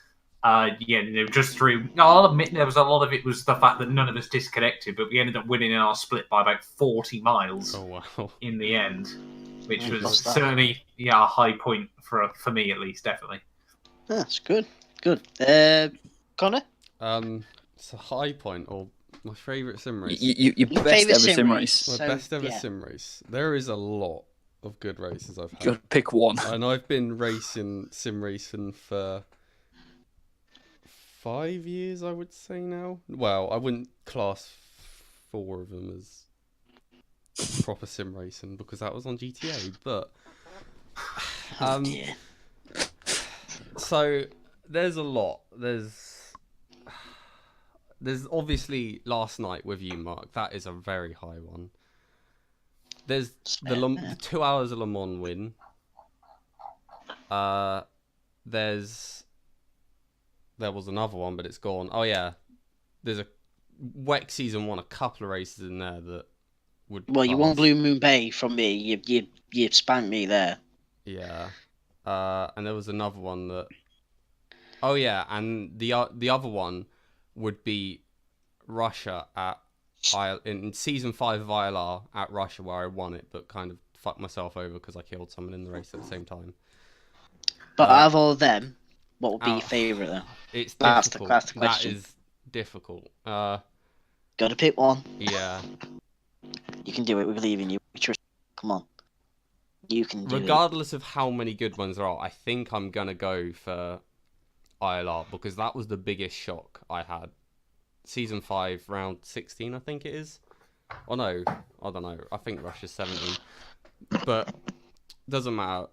Just through. No, I'll admit there was a lot of it was the fact that none of us disconnected, but we ended up winning in our split by about 40 miles Oh, wow. in the end, which Yeah, was lost that. certainly a high point for me at least, definitely. That's good. Good. Connor? It's a high point, or my favourite sim race. Your Your best favourite ever sim sim race? race. My So, best ever yeah. sim race. There is a lot of good races I've You had. got to pick one. And I've been sim racing for 5 years, I would say now. Well, I wouldn't class 4 of them as proper sim racing because that was on GTA, but Oh, dear. so there's a lot. There's obviously last night with you, Mark. That is a very high one. There's the 2 hours of Le Mans win. There was another one, but it's gone. Oh yeah, there's a WEC season 1. A couple of races in there that would. Well, you won pass. Blue Moon Bay from me. You spanked me there. Yeah, and there was another one that. Oh yeah, and the other one would be Russia in season 5 of ILR at Russia, where I won it, but kind of fucked myself over because I killed someone in the race at the same time. But out of all of them, what would be out- your favourite then? It's That's difficult. the That question. is difficult. Got to pick one. Yeah. You can do it. We believe in you. We trust. Come on. You can do it. Regardless of how many good ones there are, I think I'm gonna go for ILR because that was the biggest shock I had. Season 5, round 16, I think it is. Oh no, I don't know. I think Russia's 17. But doesn't matter.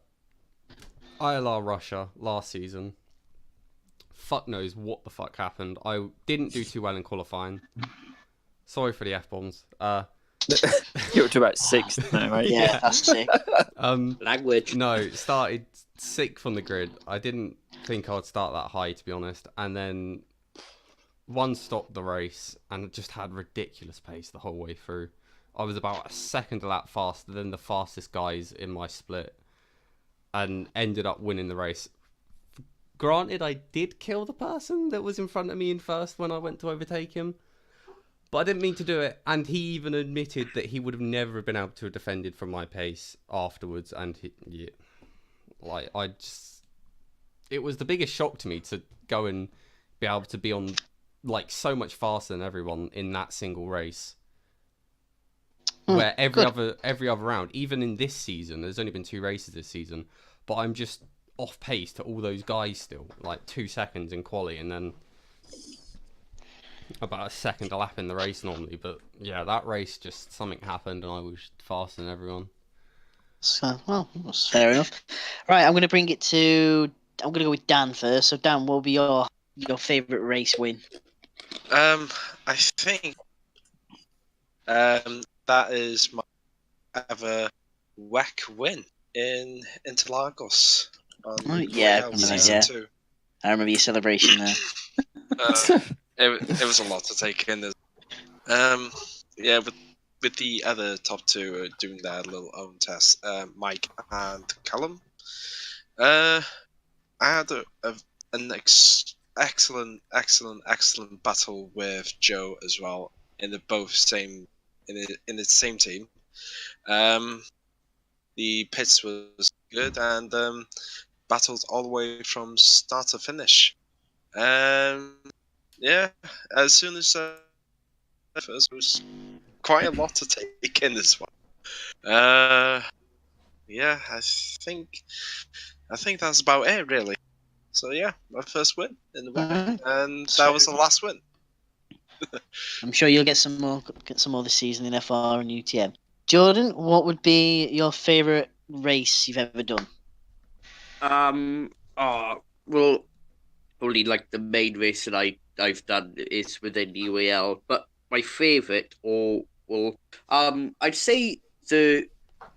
ILR Russia last season. Fuck knows what the fuck happened. I didn't do too well in qualifying. Sorry for the F-bombs. You're up to about 6th now, right? Yeah, that's sick. Language. No, started 6th on the grid. I didn't think I'd start that high, to be honest. And then one stopped the race and just had ridiculous pace the whole way through. I was about a second a lap faster than the fastest guys in my split and ended up winning the race. Granted, I did kill the person that was in front of me in first when I went to overtake him, but I didn't mean to do it. And he even admitted that he would have never been able to have defended from my pace afterwards. And it was the biggest shock to me to go and be able to be on like so much faster than everyone in that single race. Where every other round, even in this season, there's only been 2 races this season, but I'm just off pace to all those guys still, like 2 seconds in quali, and then about a second a lap in the race normally. But yeah, that race just something happened, and I was faster than everyone. So, well, that's fair enough. Right, I'm going to go with Dan first. So, Dan, what will be your favourite race win? I think that is my ever WEC win in Interlagos. Yeah, season 2. I remember your celebration there. It was a lot to take in. Yeah, with the other top 2 doing their little own test, Mike and Callum. I had an excellent battle with Joe as well in the same team. The pits was good and battled all the way from start to finish. Yeah, as soon as first was quite a lot to take in this one. Yeah, I think that's about it really. So yeah, my first win in the WEC, and that was the last win. I'm sure you'll get some more this season in FR and UTM. Jordan, what would be your favourite race you've ever done? Well, only like the main race that I've done is within UAL, but my favourite, I'd say the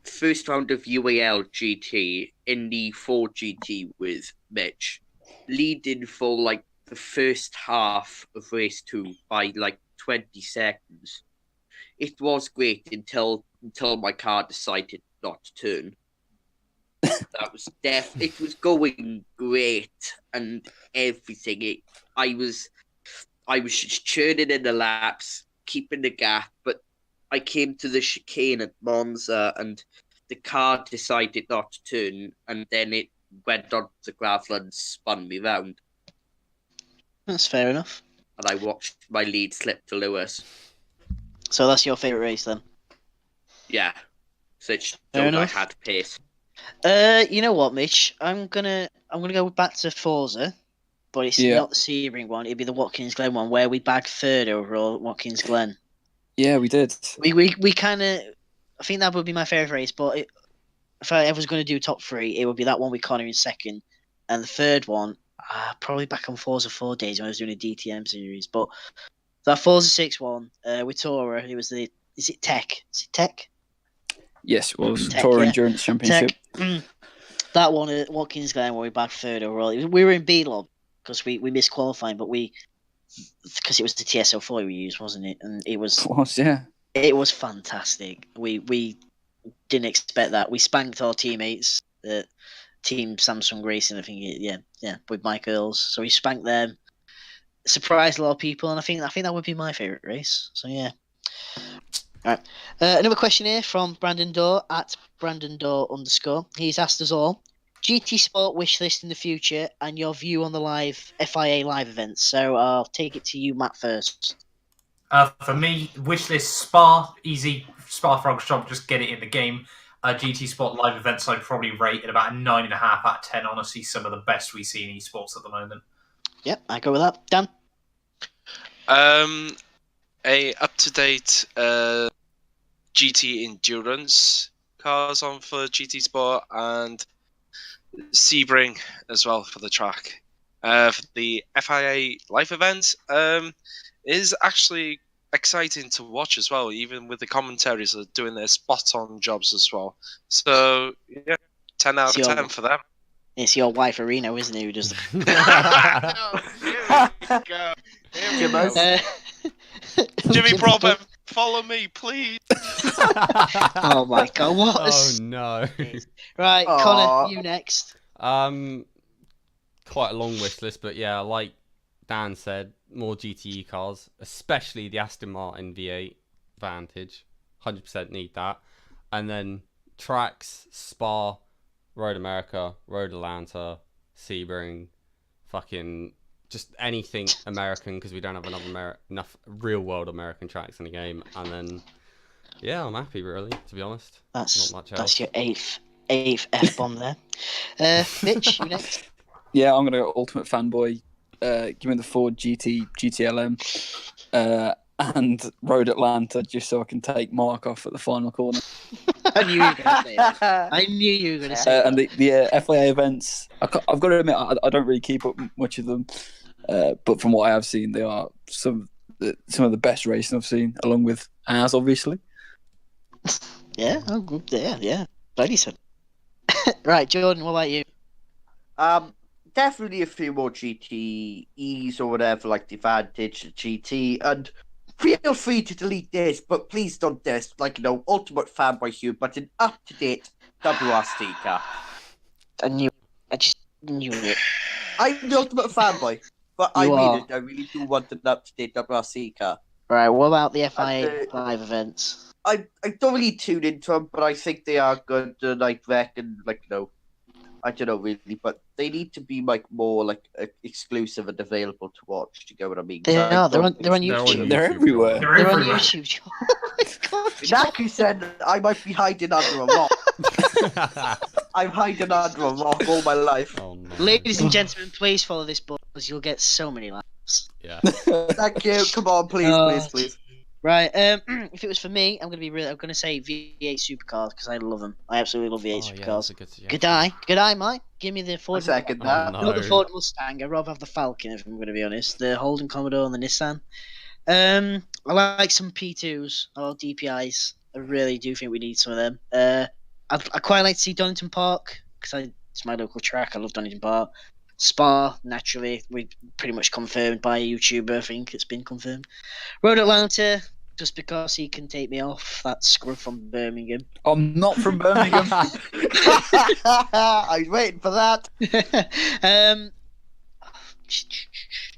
first round of UAL GT in the 4 GT with Mitch, leading for like the first half of race 2 by like 20 seconds. It was great until my car decided not to turn. That was it was going great and everything. I was just churning in the laps, keeping the gap, but I came to the chicane at Monza and the car decided not to turn, and then it went on the gravel and spun me round. That's fair enough. And I watched my lead slip to Lewis. So that's your favourite race then? Yeah. So it Fair showed I enough. had pace. You know what, Mitch? I'm gonna go back to Forza, but it's not the Sebring one. It'd be the Watkins Glen one where we bagged 3rd overall at Watkins Glen. Yeah, we did. We kind of. I think that would be my favourite race, but if I ever was going to do top 3, it would be that one with Connor in 2nd, and the 3rd one probably back on Forza 4 days when I was doing a DTM series. But that Forza 6 one with Tora, it was is it Tech? Is it Tech? Yes, it was. Tech, Tour yeah. Endurance Championship. That one at Watkins Glen where we bagged 3rd overall. We were in B-Lob because we missed qualifying, but because it was the TSO4 we used, wasn't it? And it was fantastic. We didn't expect that. We spanked our teammates at Team Samsung Racing, I think. Yeah, with Mike Earls. So we spanked them. Surprised a lot of people, and I think that would be my favourite race. So yeah. All right. Another question here from Brandon Dorr at @BrandonDorr_. He's asked us all GT Sport wish list in the future and your view on the live FIA live events. So I'll take it to you, Matt, first. For me, wishlist Spa, easy. Spa Frog Shop, just get it in the game. GT Sport live events, I'd probably rate at about a 9.5 out of 10. Honestly, some of the best we see in esports at the moment. Yep, I go with that. Dan? A up-to-date GT Endurance, Supercars on for GT Sport and Sebring as well for the track. For the FIA Life event is actually exciting to watch as well, even with the commentaries are doing their spot-on jobs as well. So, yeah, 10 out of 10 for them. It's your wife, Arena, isn't it, who does the... Here we go. Here we go. Jimmy Broadbent, follow me, please. Oh my god, what? Oh no. Right, Connor, you next. Quite a long wish list, but yeah, like Dan said, more GTE cars, especially the Aston Martin V8 Vantage. 100% need that. And then tracks, Spa, Road America, Road Atlanta, Sebring, fucking just anything American, because we don't have enough real world American tracks in the game. And then, yeah, I'm happy really, to be honest. That's not much else. That's your eighth F-bomb there. Mitch, you next. Yeah, I'm gonna go Ultimate Fanboy. Give me the Ford GTLM, and Road Atlanta, just so I can take Mark off at the final corner. I knew you were going to say that. I knew you were going to say that. And the FIA events, I've got to admit, I don't really keep up much of them, but from what I have seen, they are some of the best racing I've seen, along with ours, obviously. Yeah, I'm good there. Yeah, bloody son. Right, Jordan, what about you? Definitely a few more GTEs or whatever, like the Vantage, the GT, and feel free to delete this, but please don't this, like, Ultimate Fanboy Hugh, but an up-to-date WRC car. I just knew it. I'm the Ultimate Fanboy, but I really do want an up-to-date WRC car. Right, what about the FIA live events? I don't really tune into them, but I think they are good, and I reckon, I don't know really, but they need to be more exclusive and available to watch. You get what I mean? They're on YouTube. They're everywhere. They're on YouTube. Exactly said I might be hiding under a rock. I'm hiding under a rock all my life. Oh, no. Ladies and gentlemen, please follow this book because you'll get so many laughs. Yeah. Thank you. Come on, please. Right, if it was for me, I'm gonna say V8 supercars because I love them. I absolutely love V8 supercars. Good eye, Mike. Give me the Ford. I second that. Not the Ford Mustang. I'd rather have the Falcon if I'm gonna be honest. The Holden Commodore and the Nissan. I like some P2s or DPIs. I really do think we need some of them. I quite like to see Donington Park because it's my local track. I love Donington Park. Spa, naturally, we pretty much confirmed by a YouTuber. I think it's been confirmed. Road Atlanta, just because he can take me off. That scrub from Birmingham. I'm not from Birmingham. I was waiting for that. I'm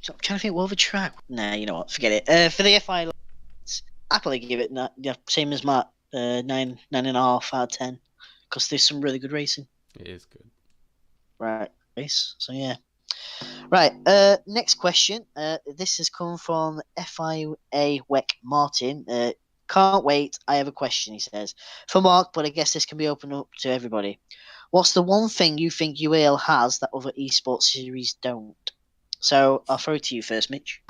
trying to think what other track. Nah, you know what? Forget it. For the FI, I'd probably give it same as Matt. 9.5 out of 10, because there's some really good racing. It is good. Right. So yeah. Right, next question. This has come from FIA Weck Martin. Can't wait, I have a question, he says. For Mark, but I guess this can be opened up to everybody. What's the one thing you think UAL has that other esports series don't? So I'll throw it to you first, Mitch.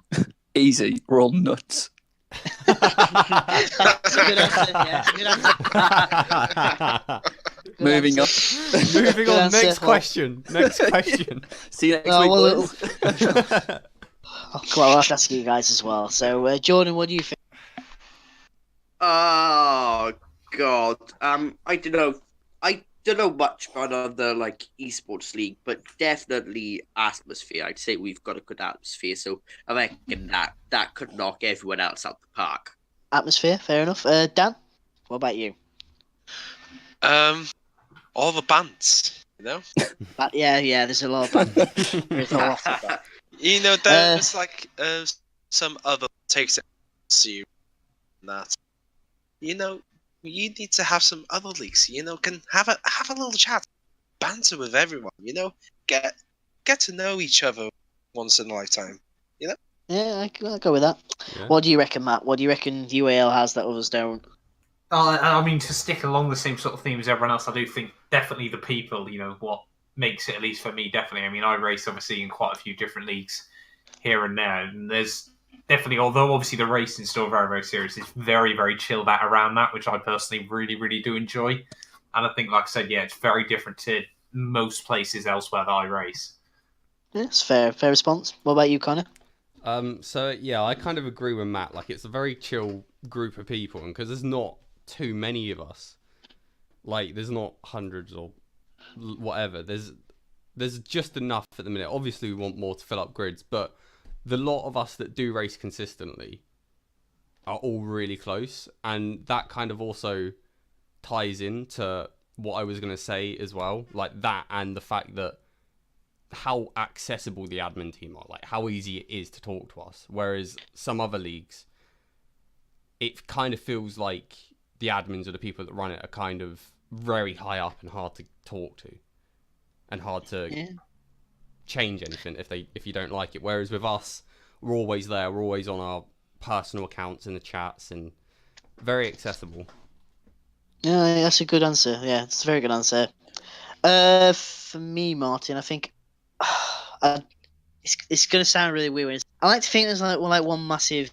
Easy, we're all nuts. That's a good answer, yeah. Good answer. Moving on. Moving on. Next question. See you next week, boys. Well, I'll have to ask you guys as well. So, Jordan, what do you think? Oh God. I don't know. I don't know much about other esports league, but definitely atmosphere. I'd say we've got a good atmosphere, so I reckon that could knock everyone else out the park. Atmosphere, fair enough. Dan, what about you? All the bands, Yeah, there's a lot of bands. There's a lot of that. There's some other takes it you that. You need to have some other leagues. Can have a little chat, banter with everyone. Get to know each other once in a lifetime. Yeah, I'll go with that. Yeah. What do you reckon, Matt? What do you reckon UAL has that others don't? I mean, to stick along the same sort of theme as everyone else, I do think definitely the people, what makes it, at least for me, definitely. I mean, I race obviously in quite a few different leagues here and there, and there's definitely, although obviously the racing is still very, very serious, it's very, very chilled out around that, which I personally really, really do enjoy. And I think, like I said, yeah, it's very different to most places elsewhere that I race. Yeah, that's fair response. What about you, Connor? So yeah, I kind of agree with Matt. Like, it's a very chill group of people, and because there's not too many of us, like there's not hundreds or whatever. There's just enough at the minute. Obviously, we want more to fill up grids, but the lot of us that do race consistently are all really close, and that kind of also ties into what I was going to say as well, like that, and the fact that how accessible the admin team are, like how easy it is to talk to us, whereas some other leagues, it kind of feels like the admins or the people that run it are kind of very high up and hard to talk to, and hard to change anything if you don't like it. Whereas with us, we're always there, we're always on our personal accounts in the chats, and very accessible. Yeah, that's a good answer. Yeah, it's a very good answer. For me, Martin, I think it's going to sound really weird. I like to think we're like one massive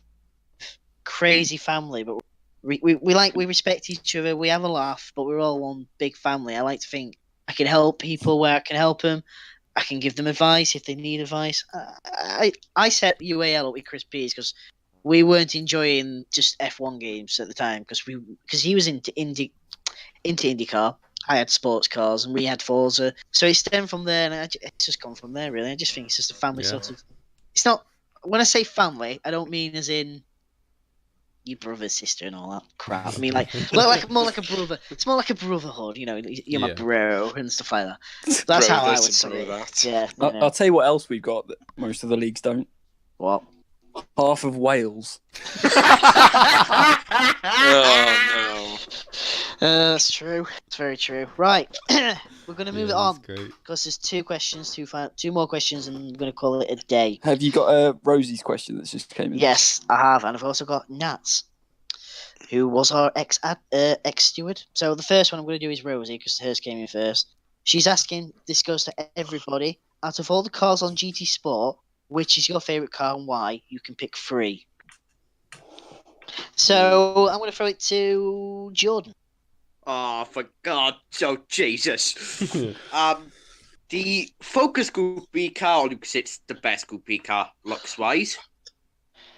crazy family, but we respect each other. We have a laugh, but we're all one big family. I like to think I can help people where I can help them. I can give them advice if they need advice. I set UAL up with Chris Pease because we weren't enjoying just F1 games at the time because he was into IndyCar. I had sports cars and we had Forza, so it stemmed from there, and it's just gone from there. Really, I just think it's just a family sort of. It's not when I say family, I don't mean as in your brother, sister, and all that crap. I mean more like a brother. It's more like a brotherhood, you know. You're my bro and stuff like that. That's how I would say it. Yeah, I'll tell you what else we've got that most of the leagues don't. What? Half of Wales. Oh no. That's true. It's very true. Right, we're going to move it on Great. because there's two more questions, and we're going to call it a day. Have you got Rosie's question that's just came in? Yes, I have, and I've also got Nats, who was our ex steward. So the first one I'm going to do is Rosie because hers came in first. She's asking. This goes to everybody. Out of all the cars on GT Sport, which is your favourite car and why? You can pick 3. So I'm going to throw it to Jordan. Oh, for God, Jesus. The Focus Group B car, because it's the best Group B car, looks-wise.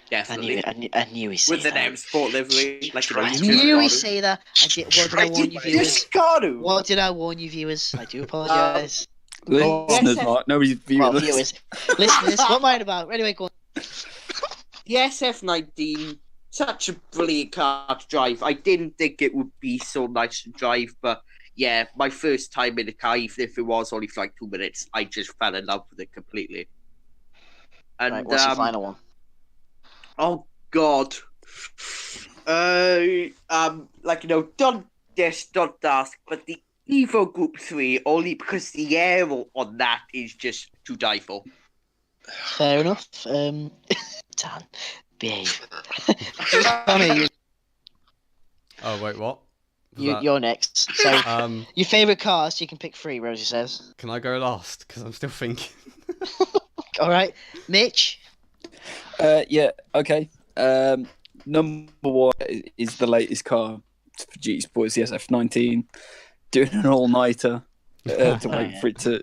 Definitely. I knew he'd say with that. an M Sport livery. I knew he'd say that. What did I warn you, viewers? What did I warn you, viewers? I do apologise. Listeners, Mark. Nobody's viewing this. Viewers. Listeners, what am I about? Anyway, go on. The SF19, such a brilliant car to drive. I didn't think it would be so nice to drive, but yeah, my first time in a car, even if it was only for like 2 minutes, I just fell in love with it completely. And right, what's your final one? Oh God. Don't ask, but the Evo Group 3, only because the aero on that is just to die for. Fair enough. Dan, behave. Connor, Oh wait, what? you're next. So, your favourite cars, you can pick 3, Rosie says. Can I go last? Because I'm still thinking. All right. Mitch? Yeah, okay. Number 1 is the latest car for GT Sport, the SF19. Doing an all-nighter to wait for it to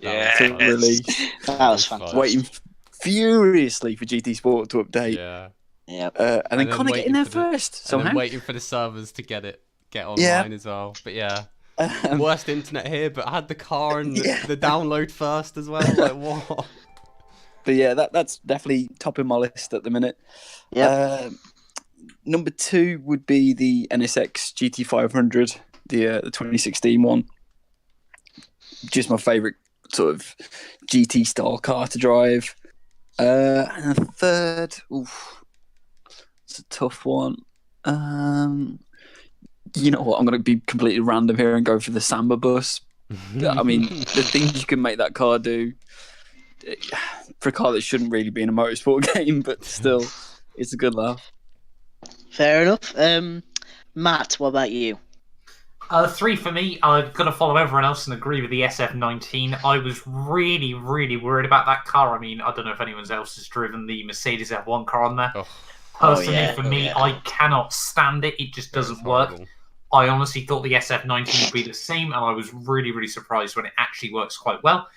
release. That was fantastic. Waiting furiously for GT Sport to update. Yeah. Yeah. And then kind of getting there first. And then waiting for the servers to get online as well. But yeah. Worst internet here, but I had the car and the download first as well. Like, what? But yeah, that's definitely top of my list at the minute. Yeah. Number 2 would be the NSX GT500, the 2016 one. Just my favourite sort of GT style car to drive. And a third, it's a tough one. You know what? I'm going to be completely random here and go for the Samba bus. I mean, the things you can make that car do for a car that shouldn't really be in a motorsport game, but still, it's a good laugh. Fair enough. Matt, what about you? 3 for me. I'm going to follow everyone else and agree with the SF19. I was really, really worried about that car. I mean, I don't know if anyone else has driven the Mercedes F1 car on there. Personally, for me, I cannot stand it. It just doesn't work. I honestly thought the SF19 would be the same, and I was really, really surprised when it actually works quite well.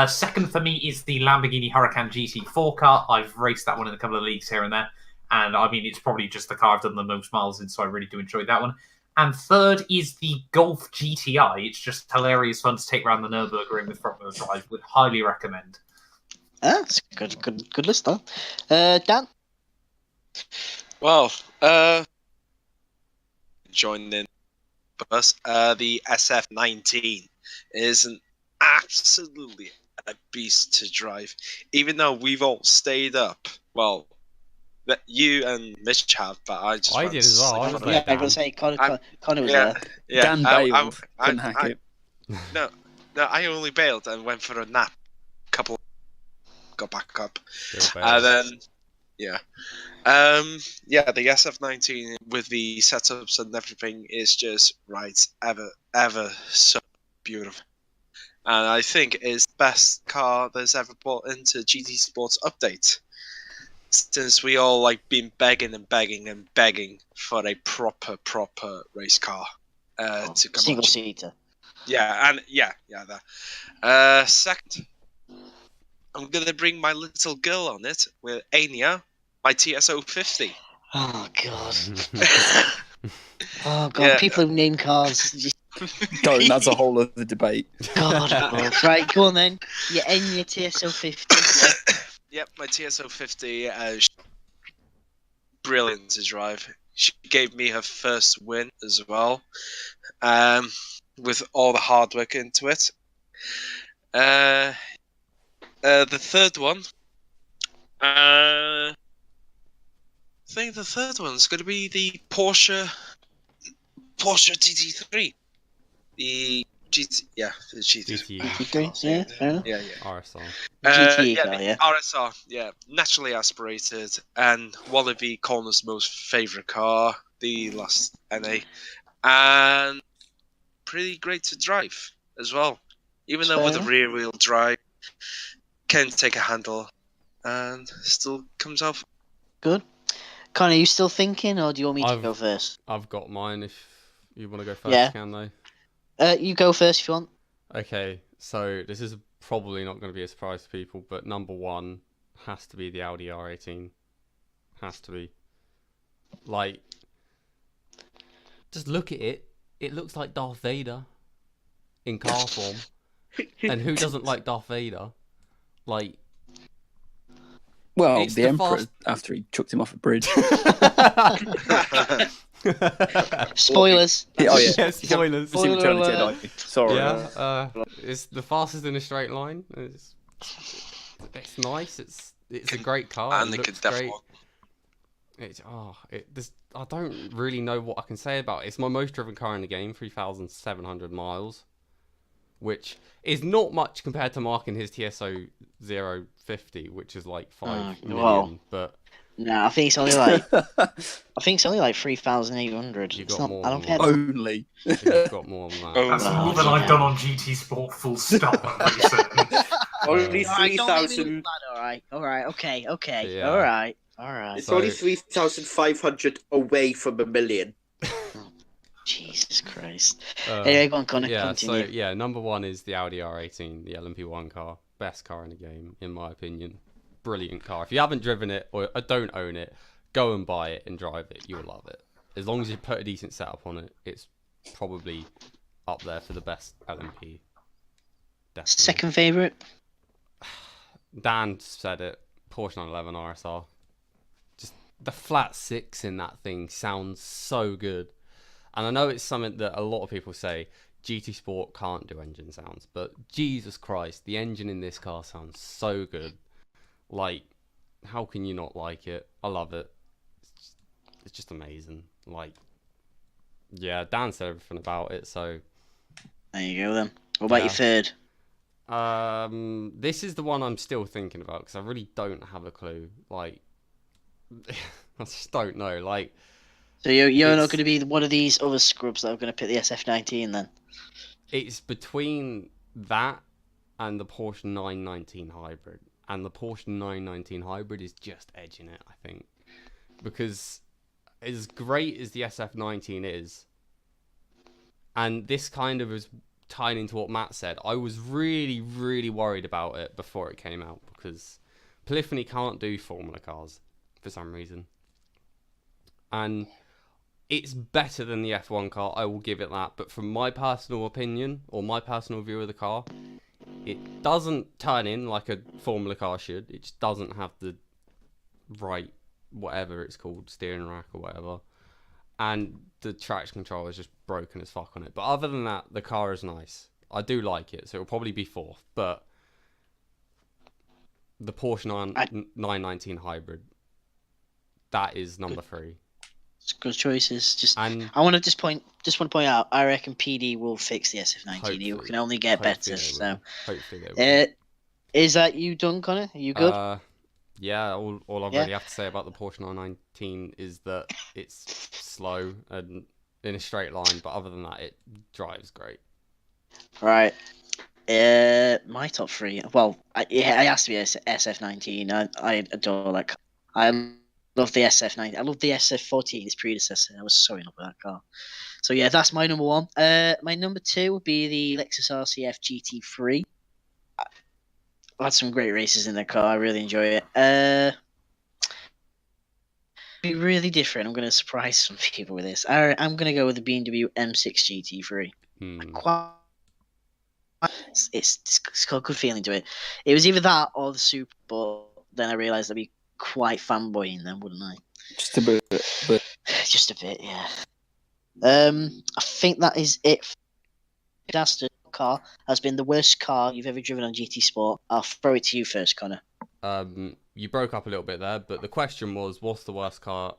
Second for me is the Lamborghini Huracan GT4 car. I've raced that one in a couple of leagues here and there, and I mean, it's probably just the car I've done the most miles in, so I really do enjoy that one. And third is the Golf GTI. It's just hilarious fun to take around the Nürburgring with front-wheel drive. Would highly recommend. That's a good list, though. Dan? Well, joined in bus. The SF19 is an absolutely a beast to drive. Even though we've all stayed up, well, that you and Mitch have, but I just I did as well. I was there, Yeah, I Dan. was say Connor was yeah, there. yeah. Dan bailed. Couldn't hack it. No, I only bailed and went for a nap. Got back up, and then yeah, the SF19 with the setups and everything is just ever so beautiful, and I think it's the best car that's ever brought into GT Sports Update. Since we all like been begging for a proper race car to come Single on. seater. Yeah, and that. Second, I'm gonna bring my little girl on it with Anya, my TSO 50. Oh god. Oh god. Yeah. People who name cars. Just... Don't. That's a whole other debate. God. Right, go on then. Yeah, Enya TSO 50. Yep, my TSO 50. Brilliant to drive. She gave me her first win as well, with all the hard work into it. The third one, I think the third one's going to be the Porsche GT3. The GT3. GT3, yeah, fair enough. Yeah. RSR. GT car, the yeah. RSR, yeah, naturally aspirated, and one of the corner's most favourite car, the last NA, and pretty great to drive as well. Even though with a rear wheel drive, can take a handle, and still comes off. Good. Connor, are you still thinking, or do you want me to go first? I've got mine. If you want to go first, Yeah. can they? You go first if you want. Okay, so this is probably not going to be a surprise to people, but number one has to be the Audi R18. Has to be. Like, just look at it. It looks like Darth Vader in car form. And who doesn't like Darth Vader? Like, well, it's the the Emperor fast- after he chucked him off a bridge. Spoilers. Oh yeah, Yeah, spoilers. The Return of the Spoiler Jedi. Sorry. Yeah, it's the fastest in a straight line. It's nice. It's a great car. And It they looks could great. definitely. I don't really know what I can say about it. It's my most driven car in the game, 3,700 miles, which is not much compared to Mark and his TSO 050, which is like 5 million. well. But No, I think it's only like 3,800. You've It's got not. more I don't than care. Only. you've got more than that. Oh, That's Oh, more than I've yeah. done on GT Sport. Full stop. I'm pretty certain. Only Alright, don't make me 3,000. look bad, alright, okay, Yeah. alright. It's So- only 3,500 away from a million. Jesus Christ. Uh, Anyway, go on, Connor, Yeah, continue. so yeah, number one is the Audi R18, the LMP1 car. Best car in the game, in my opinion. Brilliant car. If you haven't driven it or don't own it, go and buy it and drive it. You'll love it. As long as you put a decent setup on it, it's probably up there for the best LMP. Definitely. Second favourite? Dan said it. Porsche 911 RSR. Just the flat six in that thing sounds so good. And I know it's something that a lot of people say GT Sport can't do engine sounds, but Jesus Christ, the engine in this car sounds so good. Like, how can you not like it? I love it. It's just amazing. Like, yeah, Dan said everything about it, so There you go then. What about Yeah. your third? this is the one I'm still thinking about because I really don't have a clue. Like, I just don't know. Like, So you're not It's- going to be one of these other scrubs that are going to pick the SF19 then? it's between that and the Porsche 919 Hybrid. And the Porsche 919 Hybrid is just edging it, I think. Because as great as the SF19 is, And this kind of is tying into what Matt said. I was really, really worried about it before it came out because Polyphony can't do Formula cars for some reason. And it's better than the F1 car, I will give it that. But from my personal opinion, or my personal view of the car, it doesn't turn in like a Formula car should. It just doesn't have the right, whatever it's called, steering rack or whatever. And the traction control is just broken as fuck on it. But other than that, the car is nice. I do like it, so it'll probably be 4th. But the Porsche 919 Hybrid, that is number 3. It's good choices. And I want to want to point out, I reckon PD will fix the SF19. It can only get better. So hopefully they will. Is that you done, Connor? Are you good? Yeah, all I really have to say about the Porsche 919 is that it's slow and in a straight line, but other than that, it drives great. Right. My top 3. Well, it has to be SF19. I adore that car. I love the SF9. I love the SF14, its predecessor. I was so in love with that car. So yeah, that's my number 1. My number 2 would be the Lexus RCF GT3. I had some great races in the car. I really enjoy it. Be really different. I'm going to surprise some people with this. I'm going to go with the BMW M6 GT3. It's got a good feeling to it. It was either that or the Super, but then I realised I'd be quite fanboying them, wouldn't I? Just a bit, but just a bit, yeah. I think that is it. Disaster car has been the worst car you've ever driven on GT Sport. I'll throw it to you first, Connor. You broke up a little bit there, but the question was, what's the worst car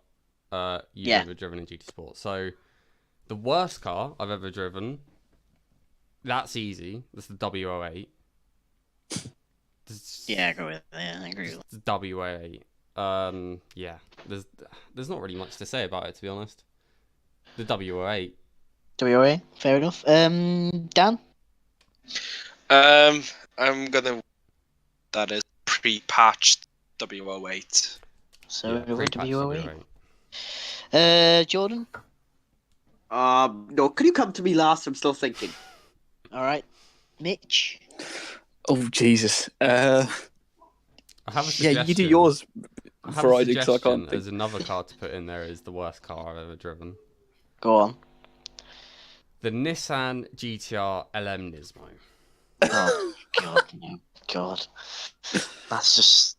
you've ever driven in GT Sport? So, the worst car I've ever driven, that's easy. That's the W08. Yeah, go with it. Yeah, I agree with that. The W08. Yeah, there's not really much to say about it, to be honest. The W08. W08, fair enough. Dan? I'm gonna. That is pre-patched W08. So Yeah, W08. Jordan? No, can you come to me last? I'm still thinking. All right. Mitch? oh Jesus. I have a suggestion. Yeah, you do yours I have before a I do, because I suggestion. can't think. There's another car to put in there is the worst car I've ever driven. Go on. The Nissan GTR LM Nismo. Oh, God, no. God. That's just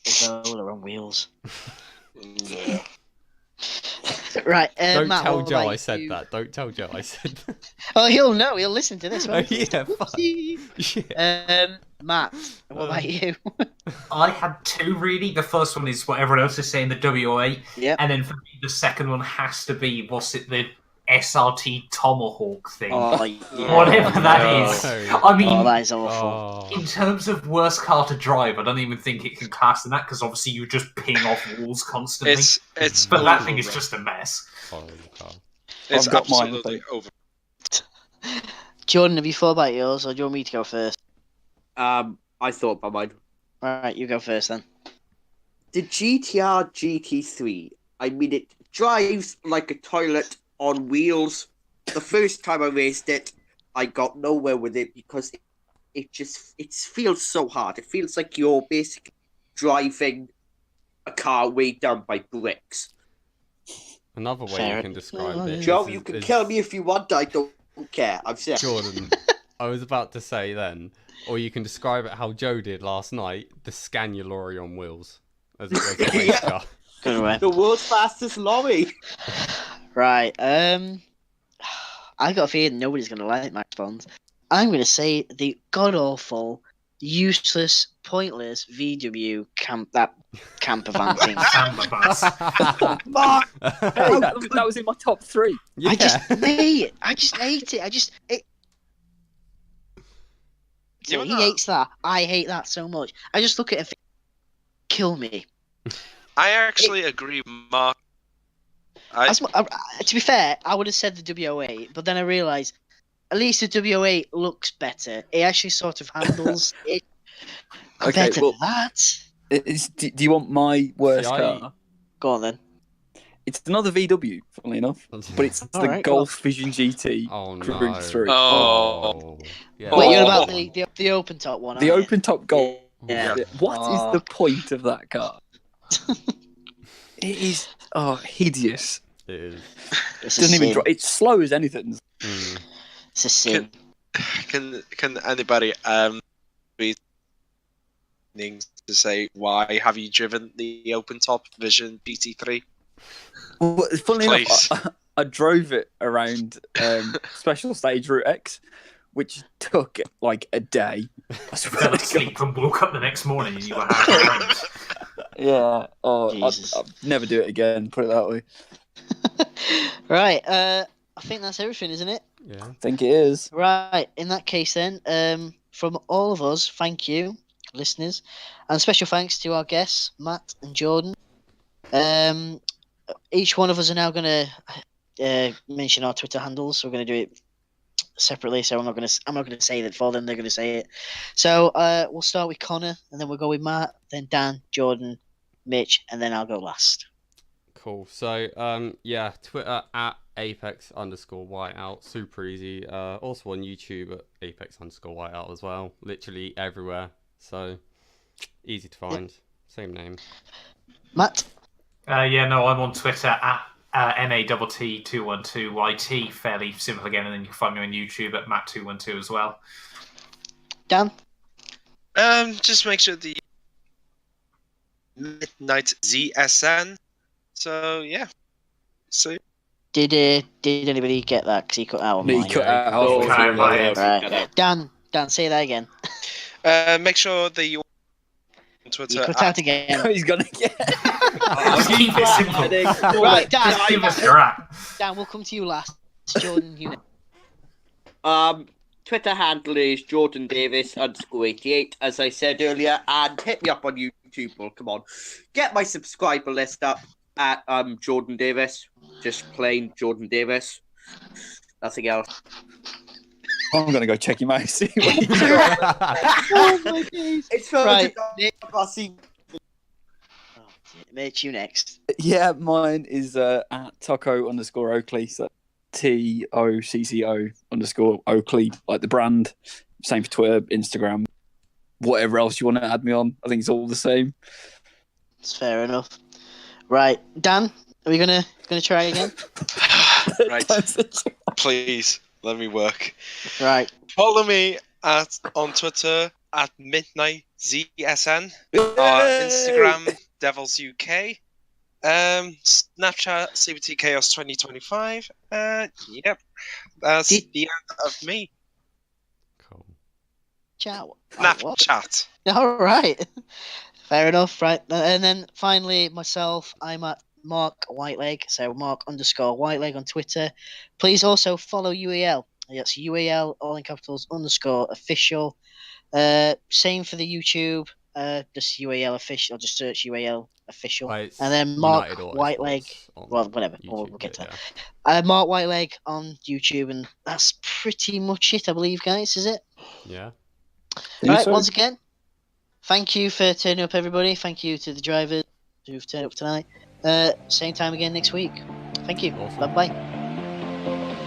Ebola on wheels. Yeah. Right, Don't Matt, tell what Joe about I said you? that. Don't tell Joe I said that. Oh, he'll know. He'll listen to this. Oh, Won't he? yeah, fuck. Yeah. Matt, what about you? I had 2 really. The first one is what everyone else is saying, the W08. Yeah. And then for me, the second one has to be, the SRT Tomahawk thing. Oh, yeah. Whatever that is. I mean, that is awful. in terms of worst car to drive, I don't even think it can class in that because obviously you just ping off walls constantly. It's but that thing is just a mess. It's I've got mine, absolutely over. Jordan, have you thought about yours, or do you want me to go first? I thought about mine. All right, you go first then. The GTR GT3. I mean, it drives like a toilet on wheels. The first time I raced it, I got nowhere with it because it feels so hard. It feels like you're basically driving a car weighed down by bricks. Another way you can describe it. Joe, you can kill me if you want. I don't care. I'm saying. Jordan, I was about to say then, or you can describe it how Joe did last night, the Scania lorry on wheels. As a race car. Good way. The world's fastest lorry. Right. I got a feeling nobody's going to like my response. I'm going to say the god-awful, useless, pointless VW camper van thing. Camper bus. Mark! Hey, that was in my top 3. Yeah. I just hate it. So he hates that. I hate that so much. I just look at it and think, kill me. I actually agree, Mark. To be fair, I would have said the W08, but then I realised at least the W08 looks better. It actually sort of handles it compared to that. Do you want my worst car? Go on then. It's another VW, funnily enough, but it's the Alright, Golf Vision GT Oh Group no. 3. Oh. Yeah. Wait, you're Oh. about the open top one, The aren't open top Golf. Yeah. What is Oh. the point of that car? It is hideous. It is. you? It's a Doesn't even sin. drive. It's slow as anything. Mm. It's a sin. Can anybody be to say why have you driven the open top Vision GT3? Well, funnily Please. enough, I drove it around Special Stage Route X, which took like a day. I swear Fell to God. asleep and woke up the next morning and you were half blind. Yeah. Oh, Jesus. I'd never do it again. Put it that way. Right, I think that's everything, isn't it? Yeah. I think it is. Right, in that case then, from all of us, thank you, listeners, and special thanks to our guests, Matt and Jordan. Each one of us are now going to mention our Twitter handles, so we're going to do it separately. So I'm not going to say that for them; they're going to say it. So we'll start with Connor, and then we'll go with Matt, then Dan, Jordan, Mitch, and then I'll go last. Cool. So, yeah, Twitter at Apex_Whiteout. Super easy. Also on YouTube at Apex_Whiteout as well. Literally everywhere. So, easy to find. Same name. Matt, Yeah, no, I'm on Twitter at MATT212YT. Fairly simple again, and then you can find me on YouTube at Matt212 as well. Dan, Just make sure the Midnight ZSN. So yeah. So did anybody get that? Because he cut out on Me mine. cut out Oh, halfway okay, through. right. Right, Dan, say that again. make sure that you on Twitter You cut out again. He's gonna get. Just keep it simple. Right, Dan, Just give us your at. Dan, we'll come to you last. Jordan, you know. Twitter handle is Jordan Davis _88, as I said earlier, and hit me up on YouTube. Well, come on, get my subscriber list up at Jordan Davis, just plain Jordan Davis, nothing else. I'm gonna go check him out. See what he's Oh my days. It's for Right. the Mitch, you next. Yeah, mine is at Taco_Oakley. So TOCCO_Oakley, like the brand. Same for Twitter, Instagram, whatever else you want to add me on. I think it's all the same. It's fair enough. Right, Dan, are we gonna try again? right. Please let me work. Right. Follow me on Twitter at Midnight ZSN. Instagram Devils UK. Snapchat CBT Chaos 2025. Yep. That's the end of me. Cool. Ciao. Snapchat. All right. Fair enough. Right. And then finally, myself, I'm at Mark Whiteleg. So Mark_Whiteleg on Twitter. Please also follow UAL. That's UAL, all in capitals, _official. Same for the YouTube. Just UAL official. Just search UAL official. Right, And then Mark United Auto Whiteleg. Sports on Well, whatever. YouTube, We'll get to but that. Mark Whiteleg on YouTube, and that's pretty much it, I believe, guys. Is it? Yeah. Right. Once again, thank you for turning up, everybody. Thank you to the drivers who've turned up tonight. Same time again next week. Thank you. Awesome. Bye bye.